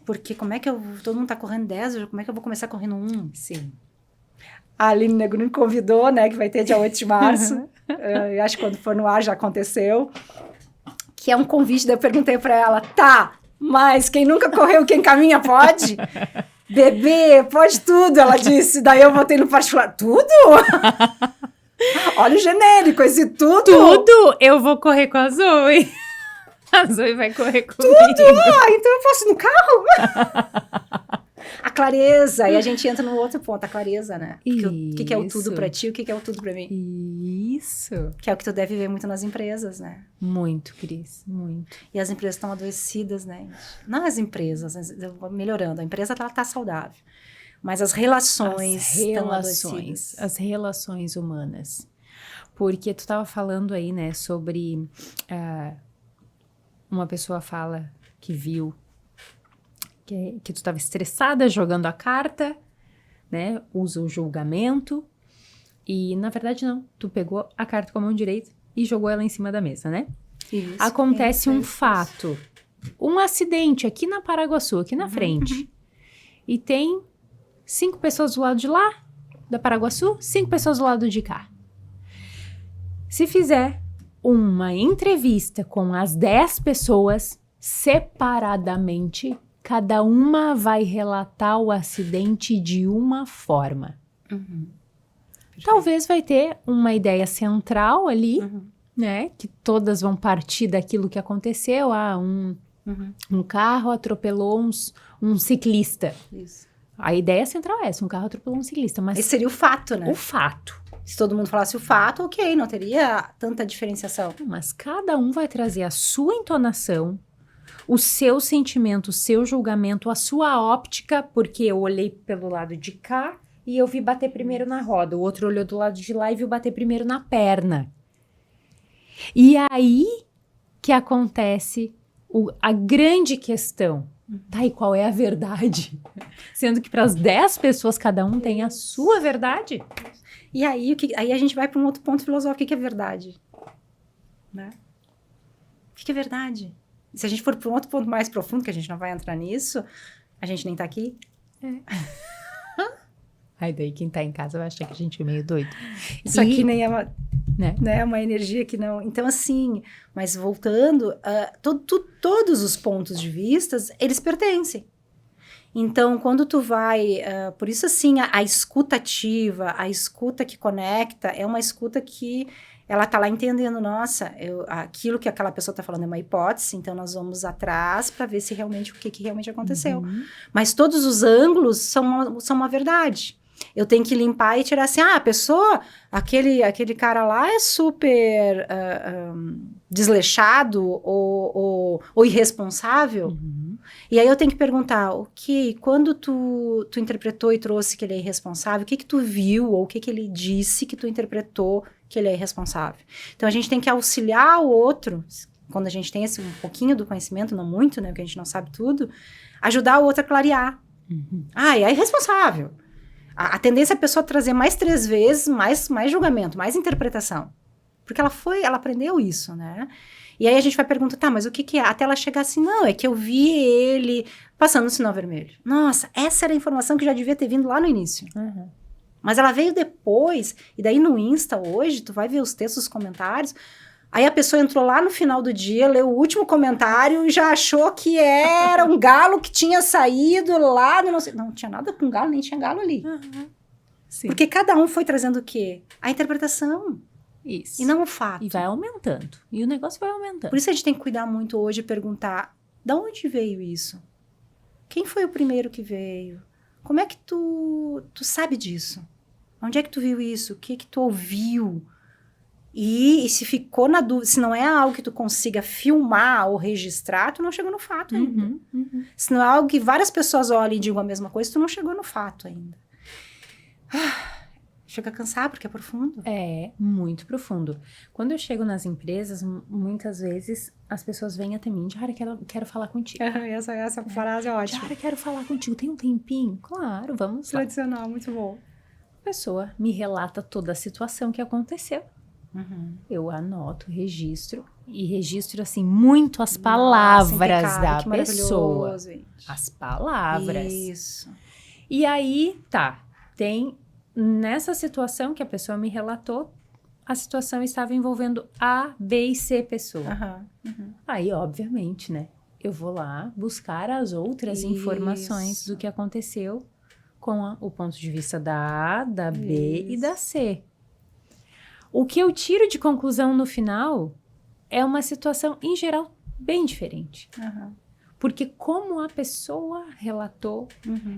Porque como é que todo mundo tá correndo 10, como é que eu vou começar correndo 1? Sim. A Aline Negro me convidou, né, que vai ter dia 8 de março. Eu acho que quando for no ar já aconteceu. Que é um convite, daí eu perguntei pra ela, mas quem nunca correu, quem caminha pode? Bebê, pode tudo, ela disse. Daí eu botei no particular, tudo? Olha o genérico, esse tudo. Tudo, eu vou correr com a Zoe. A Zoe vai correr comigo. Tudo? Então eu posso ir no carro? A clareza, e a gente entra no outro ponto, a clareza, né? O que é o tudo pra ti, o que é o tudo pra mim? Isso. Que é o que tu deve ver muito nas empresas, né? Muito, Cris, muito. E as empresas estão adoecidas, né? Não as empresas, melhorando, a empresa tá saudável. Mas as relações estão adoecidas. As relações humanas. Porque tu tava falando aí, né, sobre... uma pessoa fala que viu que tu estava estressada jogando a carta, né? Usa o julgamento. E, na verdade, não. Tu pegou a carta com a mão direita e jogou ela em cima da mesa, né? Isso, acontece um fato. Um acidente aqui na Paraguaçu, aqui na frente. E tem 5 pessoas do lado de lá, da Paraguaçu, 5 pessoas do lado de cá. Se fizer uma entrevista com as 10 pessoas separadamente, cada uma vai relatar o acidente de uma forma. Talvez vai ter uma ideia central ali, né? Que todas vão partir daquilo que aconteceu. Um carro atropelou um ciclista. Isso. A ideia central é essa, um carro atropelou um ciclista. Mas esse seria o fato, né? O fato. Se todo mundo falasse o fato, ok, não teria tanta diferenciação. Mas cada um vai trazer a sua entonação, o seu sentimento, o seu julgamento, a sua óptica, porque eu olhei pelo lado de cá e eu vi bater primeiro na roda. O outro olhou do lado de lá e viu bater primeiro na perna. E aí que acontece a grande questão. Tá, e qual é a verdade? Sendo que para as 10 pessoas, cada um tem a sua verdade. E aí, aí a gente vai para um outro ponto filosófico. O que é verdade? Né? O que é verdade? E se a gente for para um outro ponto mais profundo, que a gente não vai entrar nisso, a gente nem tá aqui. Aí daí quem tá em casa vai achar que a gente é meio doido. Isso aqui nem é uma... Né? Uma energia que não... Então, assim, mas voltando, todos os pontos de vista, eles pertencem. Então, quando tu vai... por isso, assim, a escuta ativa, a escuta que conecta, é uma escuta que ela tá lá entendendo, nossa, aquilo que aquela pessoa tá falando é uma hipótese, então nós vamos atrás para ver se realmente o que realmente aconteceu. Mas todos os ângulos são uma verdade. Eu tenho que limpar e tirar assim, a pessoa, aquele cara lá é super desleixado ou irresponsável. E aí eu tenho que perguntar, ok, quando tu interpretou e trouxe que ele é irresponsável, o que tu viu ou o que ele disse que tu interpretou que ele é irresponsável? Então a gente tem que auxiliar o outro, quando a gente tem um pouquinho do conhecimento, não muito, né, porque a gente não sabe tudo, ajudar o outro a clarear. É irresponsável. A tendência é a pessoa trazer mais 3 vezes, mais julgamento, mais interpretação. Porque ela aprendeu isso, né? E aí a gente vai perguntar, tá, mas o que é? Até ela chegar assim, não, é que eu vi ele passando o sinal vermelho. Nossa, essa era a informação que já devia ter vindo lá no início. Mas ela veio depois, e daí no Insta hoje, tu vai ver os textos, os comentários, aí a pessoa entrou lá no final do dia, leu o último comentário e já achou que era um galo que tinha saído lá, não tinha nada com galo, nem tinha galo ali. Sim. Porque cada um foi trazendo o quê? A interpretação. Isso. E não o fato. E vai aumentando. E o negócio vai aumentando. Por isso a gente tem que cuidar muito hoje e perguntar, de onde veio isso? Quem foi o primeiro que veio? Como é que tu sabe disso? Onde é que tu viu isso? O que tu ouviu? E se ficou na dúvida, se não é algo que tu consiga filmar ou registrar, tu não chegou no fato ainda. Se não é algo que várias pessoas olhem e digam a mesma coisa, tu não chegou no fato ainda. Chega a cansar, porque é profundo. É, muito profundo. Quando eu chego nas empresas, muitas vezes as pessoas vêm até mim, Diara, quero falar contigo. Essa frase é ótima. Diara, quero falar contigo. Tem um tempinho? Claro, vamos lá. Tradicional, muito bom. A pessoa me relata toda a situação que aconteceu. Eu anoto, registro. E registro, assim, muito as palavras da pessoa. Gente. As palavras. Isso. E aí, tem... Nessa situação que a pessoa me relatou, a situação estava envolvendo A, B e C pessoa. Aí, obviamente, né? Eu vou lá buscar as outras informações do que aconteceu com o ponto de vista da A, da B e da C. O que eu tiro de conclusão no final é uma situação, em geral, bem diferente. Porque como a pessoa relatou,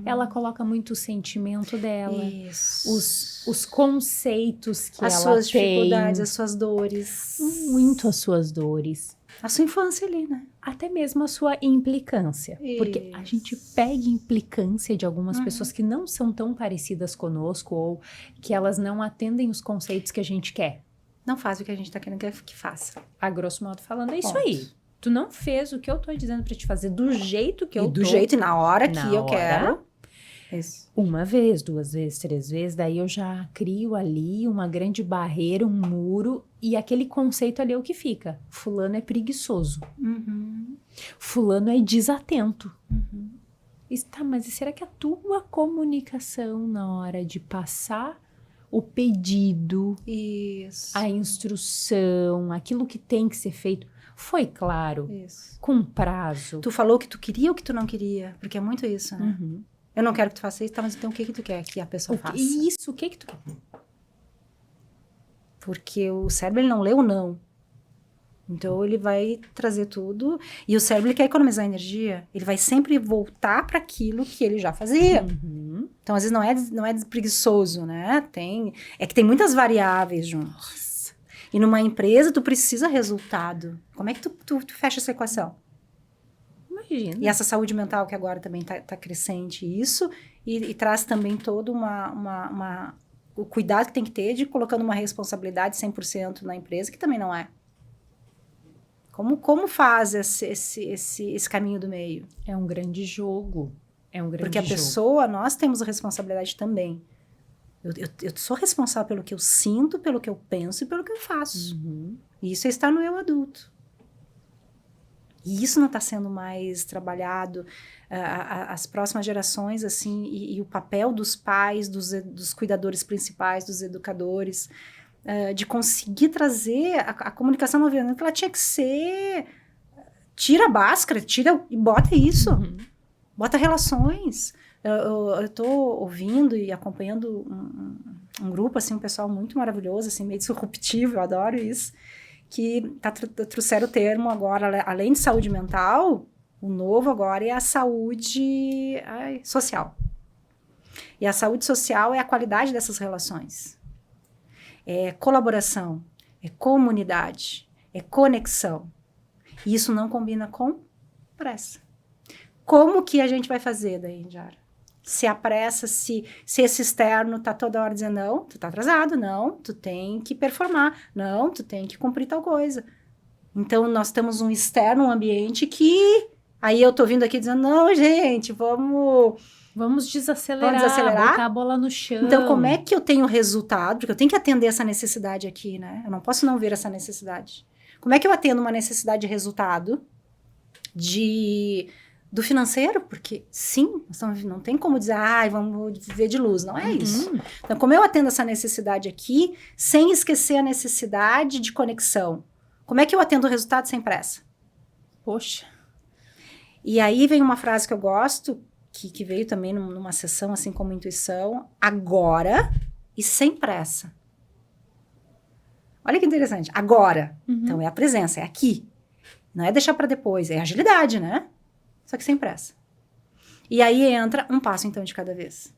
ela coloca muito o sentimento dela, os conceitos que ela tem. As suas dificuldades, as suas dores. Muito as suas dores. A sua infância ali, né? Até mesmo a sua implicância. Porque a gente pega implicância de algumas pessoas que não são tão parecidas conosco ou que elas não atendem os conceitos que a gente quer. Não faz o que a gente tá querendo que faça. A grosso modo falando, é isso aí. Tu não fez o que eu tô dizendo pra te fazer do jeito que eu tô. Do jeito e na hora que eu quero. Isso. 1 vez, 2 vezes, 3 vezes, daí eu já crio ali uma grande barreira, um muro, e aquele conceito ali é o que fica. Fulano é preguiçoso. Fulano é desatento. Mas será que a tua comunicação na hora de passar o pedido, a instrução, aquilo que tem que ser feito, foi claro, com prazo? Tu falou o que tu queria ou o que tu não queria? Porque é muito isso, né? Eu não quero que tu faça isso, mas então o que tu quer que a pessoa faça? Isso, o que tu quer? Porque o cérebro, ele não lê o não. Então, ele vai trazer tudo. E o cérebro, ele quer economizar energia. Ele vai sempre voltar para aquilo que ele já fazia. Então, às vezes, não é preguiçoso, né? É que tem muitas variáveis juntos. E numa empresa, tu precisa resultado. Como é que tu fecha essa equação? Imagina. E essa saúde mental que agora também tá crescente, isso. E traz também todo o cuidado que tem que ter de colocando uma responsabilidade 100% na empresa, que também não é. Como faz esse caminho do meio? É um grande jogo. Porque a pessoa, nós temos a responsabilidade também. Eu sou responsável pelo que eu sinto, pelo que eu penso e pelo que eu faço. E isso está no eu adulto. E isso não está sendo mais trabalhado. As próximas gerações, assim, e o papel dos pais, dos cuidadores principais, dos educadores, de conseguir trazer a comunicação não violenta, ela tinha que ser... Tira a máscara, e bota isso. Bota relações. Eu tô ouvindo e acompanhando um grupo, assim, um pessoal muito maravilhoso, assim, meio disruptivo, eu adoro isso, que trouxeram o termo agora, além de saúde mental, o novo agora é a saúde social. E a saúde social é a qualidade dessas relações. É colaboração, é comunidade, é conexão. E isso não combina com pressa. Como que a gente vai fazer daí, Indiara? Se a pressa, se esse externo tá toda hora dizendo, não, tu tá atrasado, não, tu tem que performar, não, tu tem que cumprir tal coisa. Então, nós temos um externo, um ambiente que... Aí eu tô vindo aqui dizendo, não, gente, Vamos desacelerar, botar a bola no chão. Então, como é que eu tenho resultado? Porque eu tenho que atender essa necessidade aqui, né? Eu não posso não ver essa necessidade. Como é que eu atendo uma necessidade de resultado do financeiro? Porque, sim, não tem como dizer, vamos viver de luz. Não é isso. Então, como eu atendo essa necessidade aqui, sem esquecer a necessidade de conexão? Como é que eu atendo o resultado sem pressa? Poxa. E aí vem uma frase que eu gosto, que veio também numa sessão, assim como intuição, agora e sem pressa. Olha que interessante, agora. Então, é a presença, é aqui. Não é deixar para depois, é agilidade, né? Só que sem pressa. E aí entra um passo, então, de cada vez.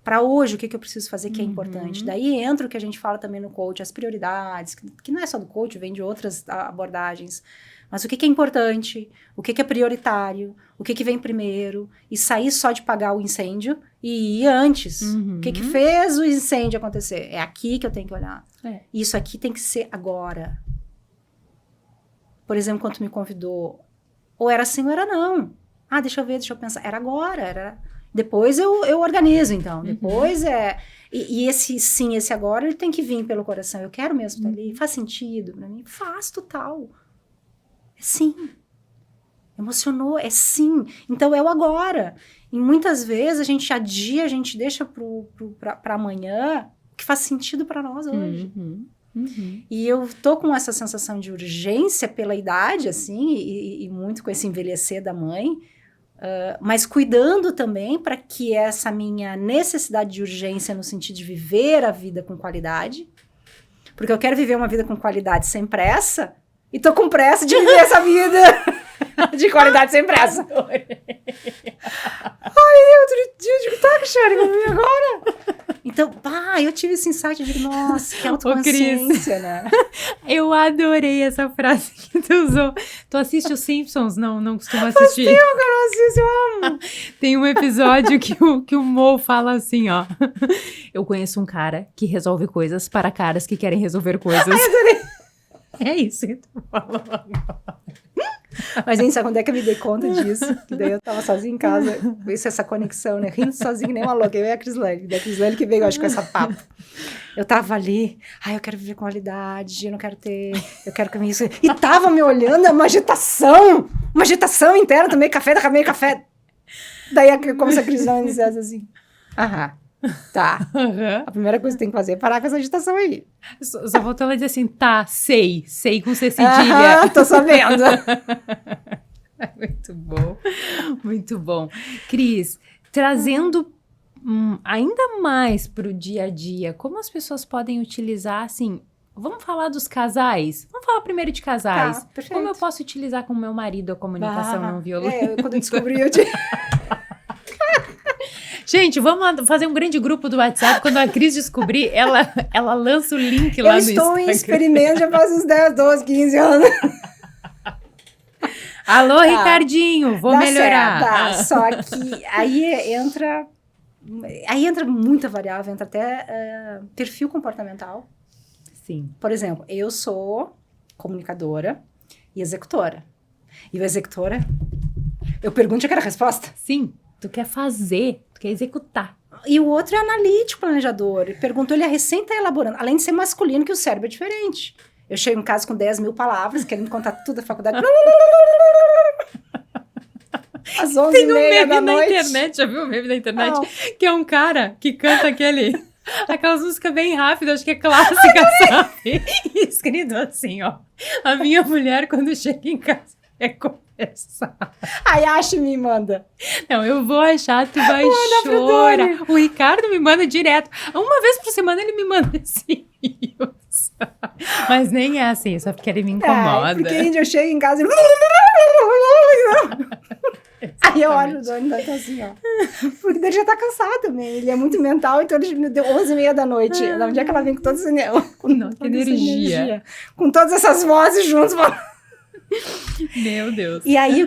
Para hoje, o que eu preciso fazer que é importante? Daí entra o que a gente fala também no coach, as prioridades, que não é só do coach, vem de outras abordagens. Mas o que é importante, o que é prioritário, o que vem primeiro, e sair só de pagar o incêndio e ir antes. O que fez o incêndio acontecer? É aqui que eu tenho que olhar. Isso aqui tem que ser agora. Por exemplo, quando tu me convidou, ou era sim ou era não. Deixa eu ver, deixa eu pensar. Era agora, Depois eu organizo, então. Depois E esse sim, esse agora, ele tem que vir pelo coração. Eu quero mesmo estar ali. Faz sentido pra mim? Faz, total. É sim. Emocionou, é sim. Então, é o agora. E muitas vezes a gente adia, a gente deixa pra amanhã o que faz sentido pra nós hoje. E eu tô com essa sensação de urgência pela idade, assim, e muito com esse envelhecer da mãe, mas cuidando também para que essa minha necessidade de urgência no sentido de viver a vida com qualidade, porque eu quero viver uma vida com qualidade sem pressa, e tô com pressa de viver essa vida de qualidade sem pressa. Outro dia eu digo, tá, Cristiane, vamos ver agora? Então, eu tive esse insight, eu digo, nossa, que autoconsciência, né? Eu adorei essa frase que tu usou. Tu assiste os Simpsons? Não costuma assistir? Faz tempo que eu não assisto, eu amo. Tem um episódio que o Mo fala assim, ó. Eu conheço um cara que resolve coisas para caras que querem resolver coisas. Ai, adorei. É isso que tu falou agora. Mas, gente, sabe quando é que eu me dei conta disso? Que daí eu tava sozinha em casa, veio essa conexão, né? Rindo sozinha, nem uma louca. Eu e a Crislane, da Crislane que veio, acho, com essa papo. Eu tava ali, eu quero viver com qualidade, eu quero comer isso. E tava me olhando, uma agitação interna, tomei café. Daí, como se a Crislane dissesse assim, tá. A primeira coisa que tem que fazer é parar com essa agitação aí. Só voltou ela dizer assim, tá, sei com C cedilha. Tô sabendo. Muito bom. Cris, trazendo ainda mais pro dia a dia, como as pessoas podem utilizar, assim, vamos falar dos casais? Vamos falar primeiro de casais. Tá, perfeito. Como eu posso utilizar com o meu marido a comunicação não violenta? Quando eu descobri, Gente, vamos fazer um grande grupo do WhatsApp. Quando a Cris descobrir, ela lança o link lá no Instagram. Eu estou em experimento já faz uns 10, 12, 15 anos. Alô, Ricardinho, vou melhorar. Certo, só que aí entra muita variável, entra até perfil comportamental. Sim. Por exemplo, eu sou comunicadora e executora. E o executora, eu pergunto e eu quero a resposta. Sim. Tu quer fazer, tu quer executar. E o outro é analítico, planejador. Ele perguntou, ele recém tá elaborando. Além de ser masculino, que o cérebro é diferente. Eu chego em casa com 10 mil palavras, querendo contar tudo da faculdade. Às 11h30 da noite. Tem um meme na internet, já viu o meme na internet? Que é um cara que canta aquelas músicas bem rápidas, acho que é clássica, sabe? E escrito assim, ó. A minha mulher, quando chega em casa, é conversar. Aí acha e me manda. Não, eu vou achar, tu vai chorar. O Ricardo me manda direto. Uma vez por semana ele me manda assim. Mas nem é assim, só porque ele me incomoda. Porque eu chego em casa e... Aí eu olho o dono e tá assim, ó. Porque ele já tá cansado também. Ele é muito mental, então ele me deu 11h30 da noite. Da onde é que ela vem com toda essa energia? Com todas essas vozes juntas. Meu Deus. E aí,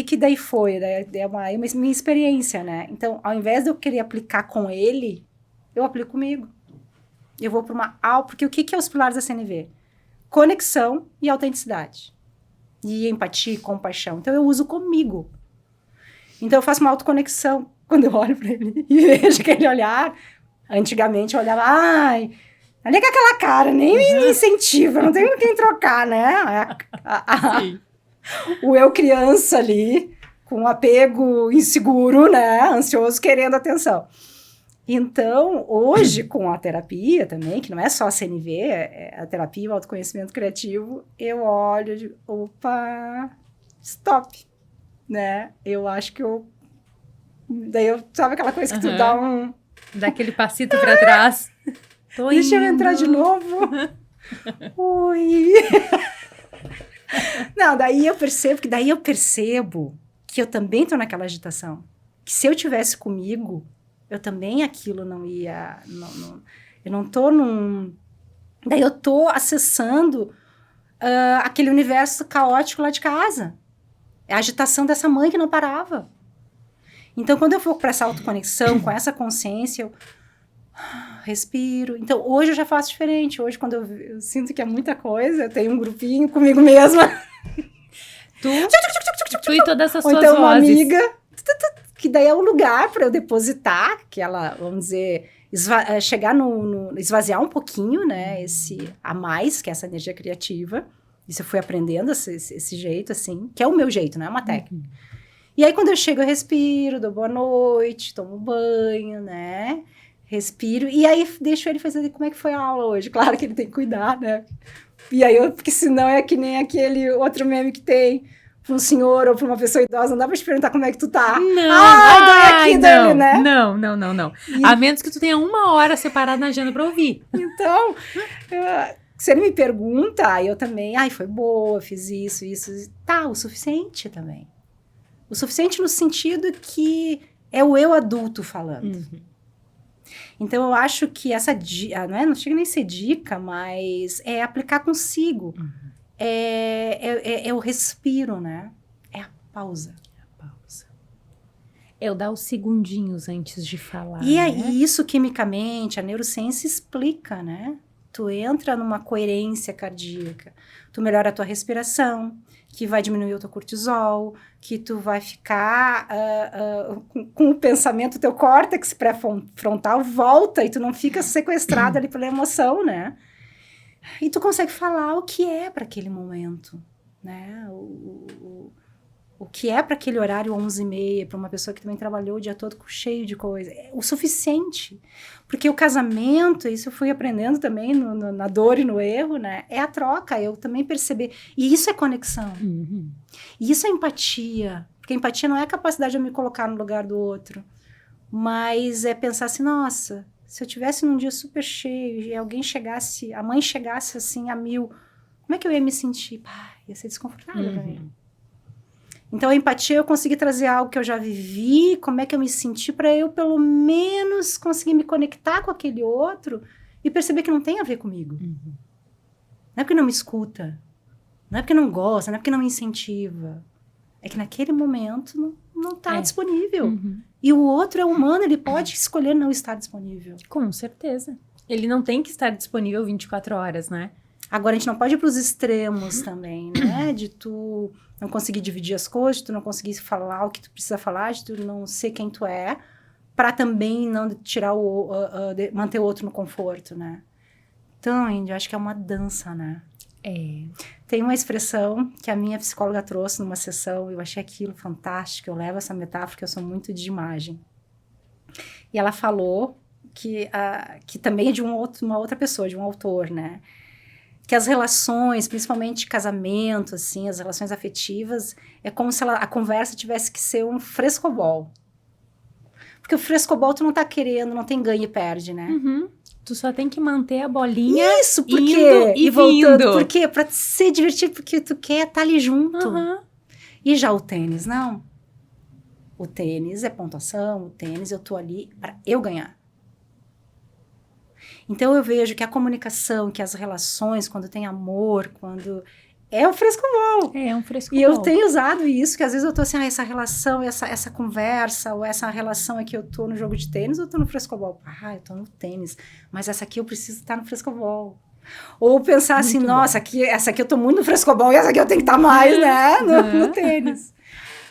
que daí foi? Daí é uma minha experiência, né? Então, ao invés de eu querer aplicar com ele, eu aplico comigo. Eu vou para porque o que é os pilares da CNV? Conexão e autenticidade. E empatia e compaixão. Então, eu uso comigo. Então, eu faço uma autoconexão quando eu olho para ele e vejo aquele olhar. Antigamente, eu olhava, ai, olha com aquela cara, nem me incentiva, não tenho com quem trocar, né? O eu criança ali, com apego inseguro, né? Ansioso, querendo atenção. Então, hoje, com a terapia também, que não é só a CNV, é a terapia, o autoconhecimento criativo, eu olho e digo, opa, stop, né? Eu acho que daí sabe aquela coisa que tu dá dá aquele passito pra trás. Deixa eu entrar de novo. Oi. Não, daí eu percebo que eu também tô naquela agitação. Que se eu tivesse comigo, eu também aquilo não ia... eu não tô Daí eu tô acessando aquele universo caótico lá de casa. É a agitação dessa mãe que não parava. Então, quando eu for para essa autoconexão, com essa consciência, eu respiro. Então, hoje eu já faço diferente. Hoje, quando eu sinto que é muita coisa, eu tenho um grupinho comigo mesma. Tu e todas essas suas então, uma vozes. amiga, que daí é o lugar para eu depositar, que ela, vamos dizer, chegar esvaziar um pouquinho, né, esse a mais, que é essa energia criativa. Isso eu fui aprendendo, esse jeito, assim, que é o meu jeito, não é uma técnica. E aí, quando eu chego, eu respiro, dou boa noite, tomo banho, né, respiro, e aí deixo ele fazer como é que foi a aula hoje. Claro que ele tem que cuidar, né, e aí porque senão é que nem aquele outro meme que tem, para um senhor ou para uma pessoa idosa, não dá para te perguntar como é que tu tá. Não. Dói aqui dele, né? Não. A menos que tu tenha 1 hora separada na agenda pra ouvir. Então, se ele me pergunta, eu também, foi boa, fiz isso, tá, o suficiente também. O suficiente no sentido que é o eu adulto falando. Então, eu acho que essa dica, não chega nem a ser dica, mas é aplicar consigo. É o respiro, né? É a pausa. É o dar os segundinhos antes de falar, E né? aí, isso quimicamente, a neurociência explica, né? Tu entra numa coerência cardíaca, tu melhora a tua respiração, que vai diminuir o teu cortisol, que tu vai ficar com o pensamento, teu córtex pré-frontal volta e tu não fica sequestrado ali pela emoção, né? E tu consegue falar o que é para aquele momento, né? O que é para aquele horário 11h30, para uma pessoa que também trabalhou o dia todo cheio de coisa. É o suficiente. Porque o casamento, isso eu fui aprendendo também na dor e no erro, né? É a troca, eu também percebi. E isso é conexão. E isso é empatia. Porque empatia não é a capacidade de eu me colocar no lugar do outro. Mas é pensar assim, nossa, se eu tivesse num dia super cheio e alguém chegasse, a mãe chegasse assim a 1000, como é que eu ia me sentir? Ia ser desconfortável pra mim. Então, a empatia, eu consegui trazer algo que eu já vivi, como é que eu me senti, para eu, pelo menos, conseguir me conectar com aquele outro e perceber que não tem a ver comigo. Não é porque não me escuta, não é porque não gosta, não é porque não me incentiva. É que naquele momento não está disponível. E o outro é humano, ele pode escolher não estar disponível. Com certeza. Ele não tem que estar disponível 24 horas, né? Agora, a gente não pode ir para os extremos também, né? De tu não conseguir dividir as coisas, de tu não conseguir falar o que tu precisa falar, de tu não ser quem tu é, para também não tirar manter o outro no conforto, né? Então, Índia, eu acho que é uma dança, né? Tem uma expressão que a minha psicóloga trouxe numa sessão, eu achei aquilo fantástico, eu levo essa metáfora, porque eu sou muito de imagem. E ela falou que também é de uma outra pessoa, de um autor, né? Que as relações, principalmente casamento, assim, as relações afetivas, é como se a conversa tivesse que ser um frescobol. Porque o frescobol tu não tá querendo, não tem ganho e perde, né? Tu só tem que manter a bolinha Isso, porque indo e voltando. vindo. Por quê? Pra ser divertido, porque tu quer estar ali junto. E já o tênis, não. O tênis é pontuação, o tênis eu tô ali para eu ganhar. Então, eu vejo que a comunicação, que as relações, quando tem amor, quando é o frescobol. É um frescobol. E eu tenho usado isso, que às vezes eu tô assim, essa relação, essa conversa, ou essa relação aqui, eu tô no jogo de tênis ou eu tô no frescobol? Eu tô no tênis, mas essa aqui eu preciso estar no frescobol. Ou pensar assim, Muito nossa, essa aqui eu tô muito no frescobol e essa aqui eu tenho que estar mais, né, no tênis.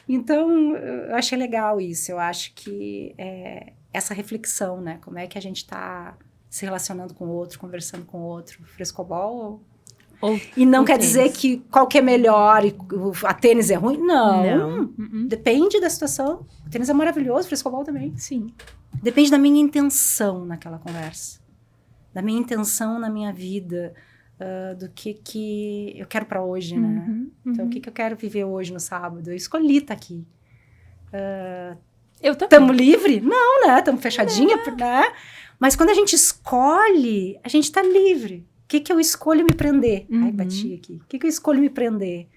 Então, eu achei legal isso. Eu acho que essa reflexão, né, como é que a gente tá se relacionando com o outro, conversando com o outro, frescobol e não quer dizer que qual que é melhor e a tênis é ruim. Não. Depende da situação. O tênis é maravilhoso, o frescobol também. Sim. Depende da minha intenção naquela conversa. Da minha intenção na minha vida. Do que eu quero para hoje, né? Então, o que eu quero viver hoje no sábado? Eu escolhi estar aqui. Eu também. Estamos livre? Não, né? Estamos fechadinha, né? Mas quando a gente escolhe, a gente está livre. O que eu escolho me prender? Ai, bati aqui. O que eu escolho me prender?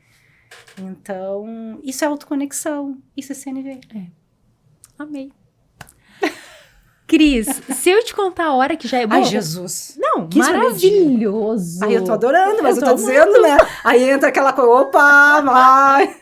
Então, isso é autoconexão. Isso é CNV. Amei. Cris, se eu te contar a hora que já é bom... Ai, Jesus. Não, que maravilhoso. Ai, eu tô adorando, mas eu tô dizendo, né? Aí entra aquela coisa, opa, vai.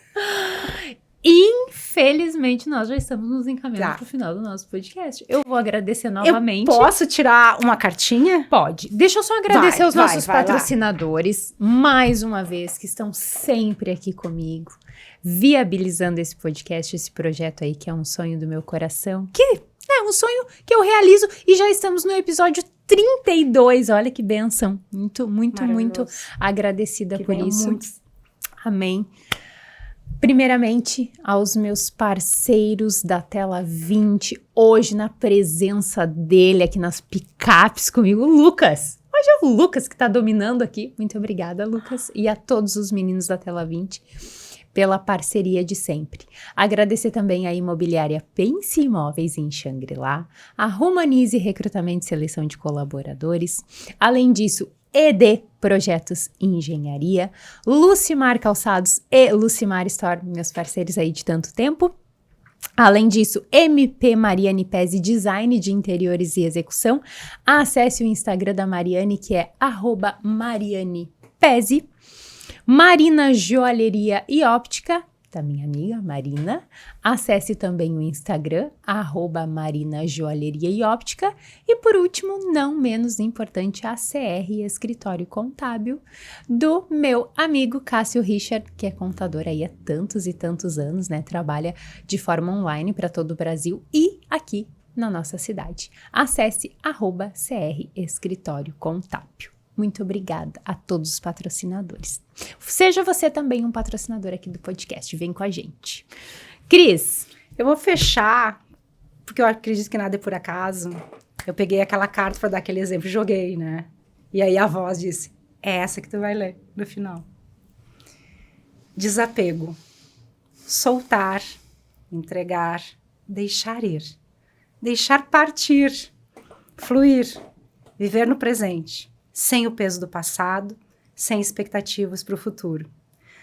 Infelizmente, nós já estamos nos encaminhando pro final do nosso podcast. Eu vou agradecer novamente. Eu posso tirar uma cartinha? Pode. Deixa eu só agradecer aos nossos patrocinadores, mais uma vez, que estão sempre aqui comigo, viabilizando esse podcast, esse projeto aí, que é um sonho do meu coração, que é um sonho que eu realizo, e já estamos no episódio 32. Olha que bênção. Muito, muito, muito agradecida por isso. Muitos. Amém. Primeiramente, aos meus parceiros da Tela 20, hoje na presença dele aqui nas picapes comigo, o Lucas. Hoje é o Lucas que tá dominando aqui. Muito obrigada, Lucas. E a todos os meninos da Tela 20 pela parceria de sempre. Agradecer também à Imobiliária Pense Imóveis em Xangri-Lá, a Romanize Recrutamento e Seleção de Colaboradores, além disso, ED Projetos e Engenharia, Lucimar Calçados e Lucimar Store, meus parceiros aí de tanto tempo. Além disso, MP Mariane Pese Design de Interiores e Execução. Acesse o Instagram da Mariane, que é @MarianePese. Marina Joalheria e Óptica, da minha amiga Marina. Acesse também o Instagram, @Marina Joalheria e Óptica. E por último, não menos importante, a CR Escritório Contábil, do meu amigo Cássio Richard, que é contador aí há tantos e tantos anos, né? Trabalha de forma online para todo o Brasil e aqui na nossa cidade. Acesse @CR Escritório Contábil. Muito obrigada a todos os patrocinadores. Seja você também um patrocinador aqui do podcast. Vem com a gente. Cris. Eu vou fechar, porque eu acredito que nada é por acaso. Eu peguei aquela carta para dar aquele exemplo e joguei, né? E aí a voz disse, é essa que tu vai ler no final. Desapego. Soltar. Entregar. Deixar ir. Deixar partir. Fluir. Viver no presente. Sem o peso do passado, sem expectativas para o futuro.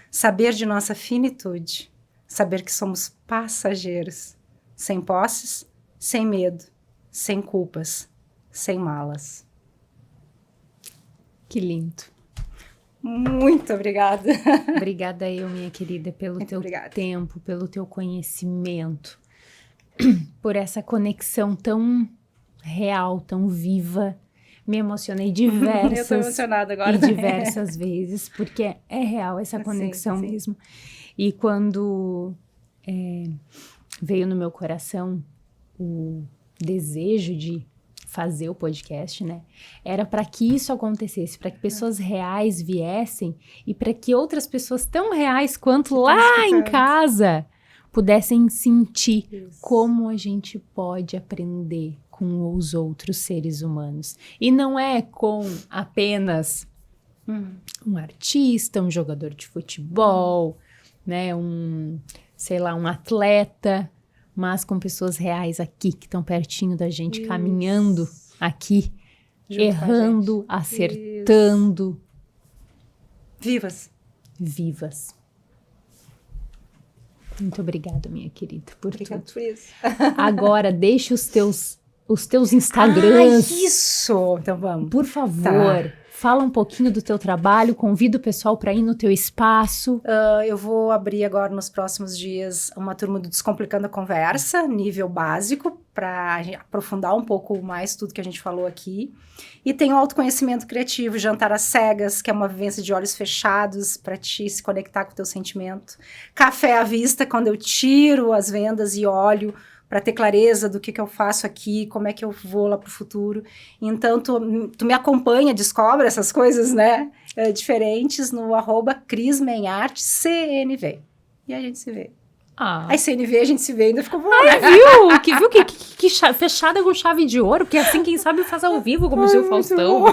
Saber de nossa finitude, saber que somos passageiros, sem posses, sem medo, sem culpas, sem malas. Que lindo. Muito obrigada. Obrigada eu, minha querida, pelo teu tempo, pelo teu conhecimento, por essa conexão tão real, tão viva. Me emocionei diversas eu tô emocionada agora. E diversas vezes, porque é real essa conexão sim. mesmo. E quando veio no meu coração o desejo de fazer o podcast, né? Era para que isso acontecesse, para que pessoas reais viessem e para que outras pessoas tão reais quanto lá em casa pudessem sentir como a gente pode aprender com os outros seres humanos. E não é com apenas um artista, um jogador de futebol, né, um atleta, mas com pessoas reais aqui, que estão pertinho da gente, caminhando aqui, junto errando, acertando. Vivas. Muito obrigada, minha querida, por tudo. Por isso. Agora, deixe os teus Instagrams. Isso! Então vamos. Por favor, Fala um pouquinho do teu trabalho, convida o pessoal para ir no teu espaço. Eu vou abrir agora nos próximos dias uma turma do Descomplicando a Conversa, nível básico, para aprofundar um pouco mais tudo que a gente falou aqui. E tem o autoconhecimento criativo, Jantar às Cegas, que é uma vivência de olhos fechados para te se conectar com o teu sentimento. Café à Vista, quando eu tiro as vendas e olho para ter clareza do que eu faço aqui, como é que eu vou lá pro futuro. Então, tu me acompanha, descobre essas coisas, né, diferentes no @CrisMenhart_CNV. E a gente se vê. Aí CNV a gente se vê, ainda ficou bom, né? Viu? Que fechada com chave de ouro, porque assim, quem sabe, faz ao vivo, como dizia o Faustão.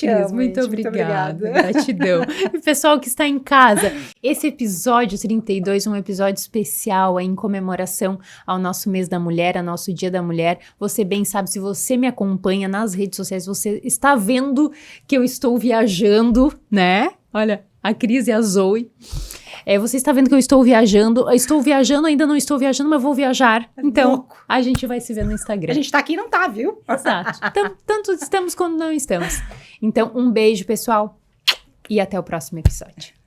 Cris, muito obrigada. Gratidão. E pessoal que está em casa, esse episódio 32, um episódio especial em comemoração ao nosso mês da mulher, ao nosso dia da mulher. Você bem sabe, se você me acompanha nas redes sociais, você está vendo que eu estou viajando, né? Olha, a Cris e a Zoe. Você está vendo que eu estou viajando, ainda não estou viajando, mas vou viajar. Então, a gente vai se ver no Instagram. A gente tá aqui e não tá, viu? Exato. Tanto estamos quando não estamos. Então, um beijo, pessoal, e até o próximo episódio.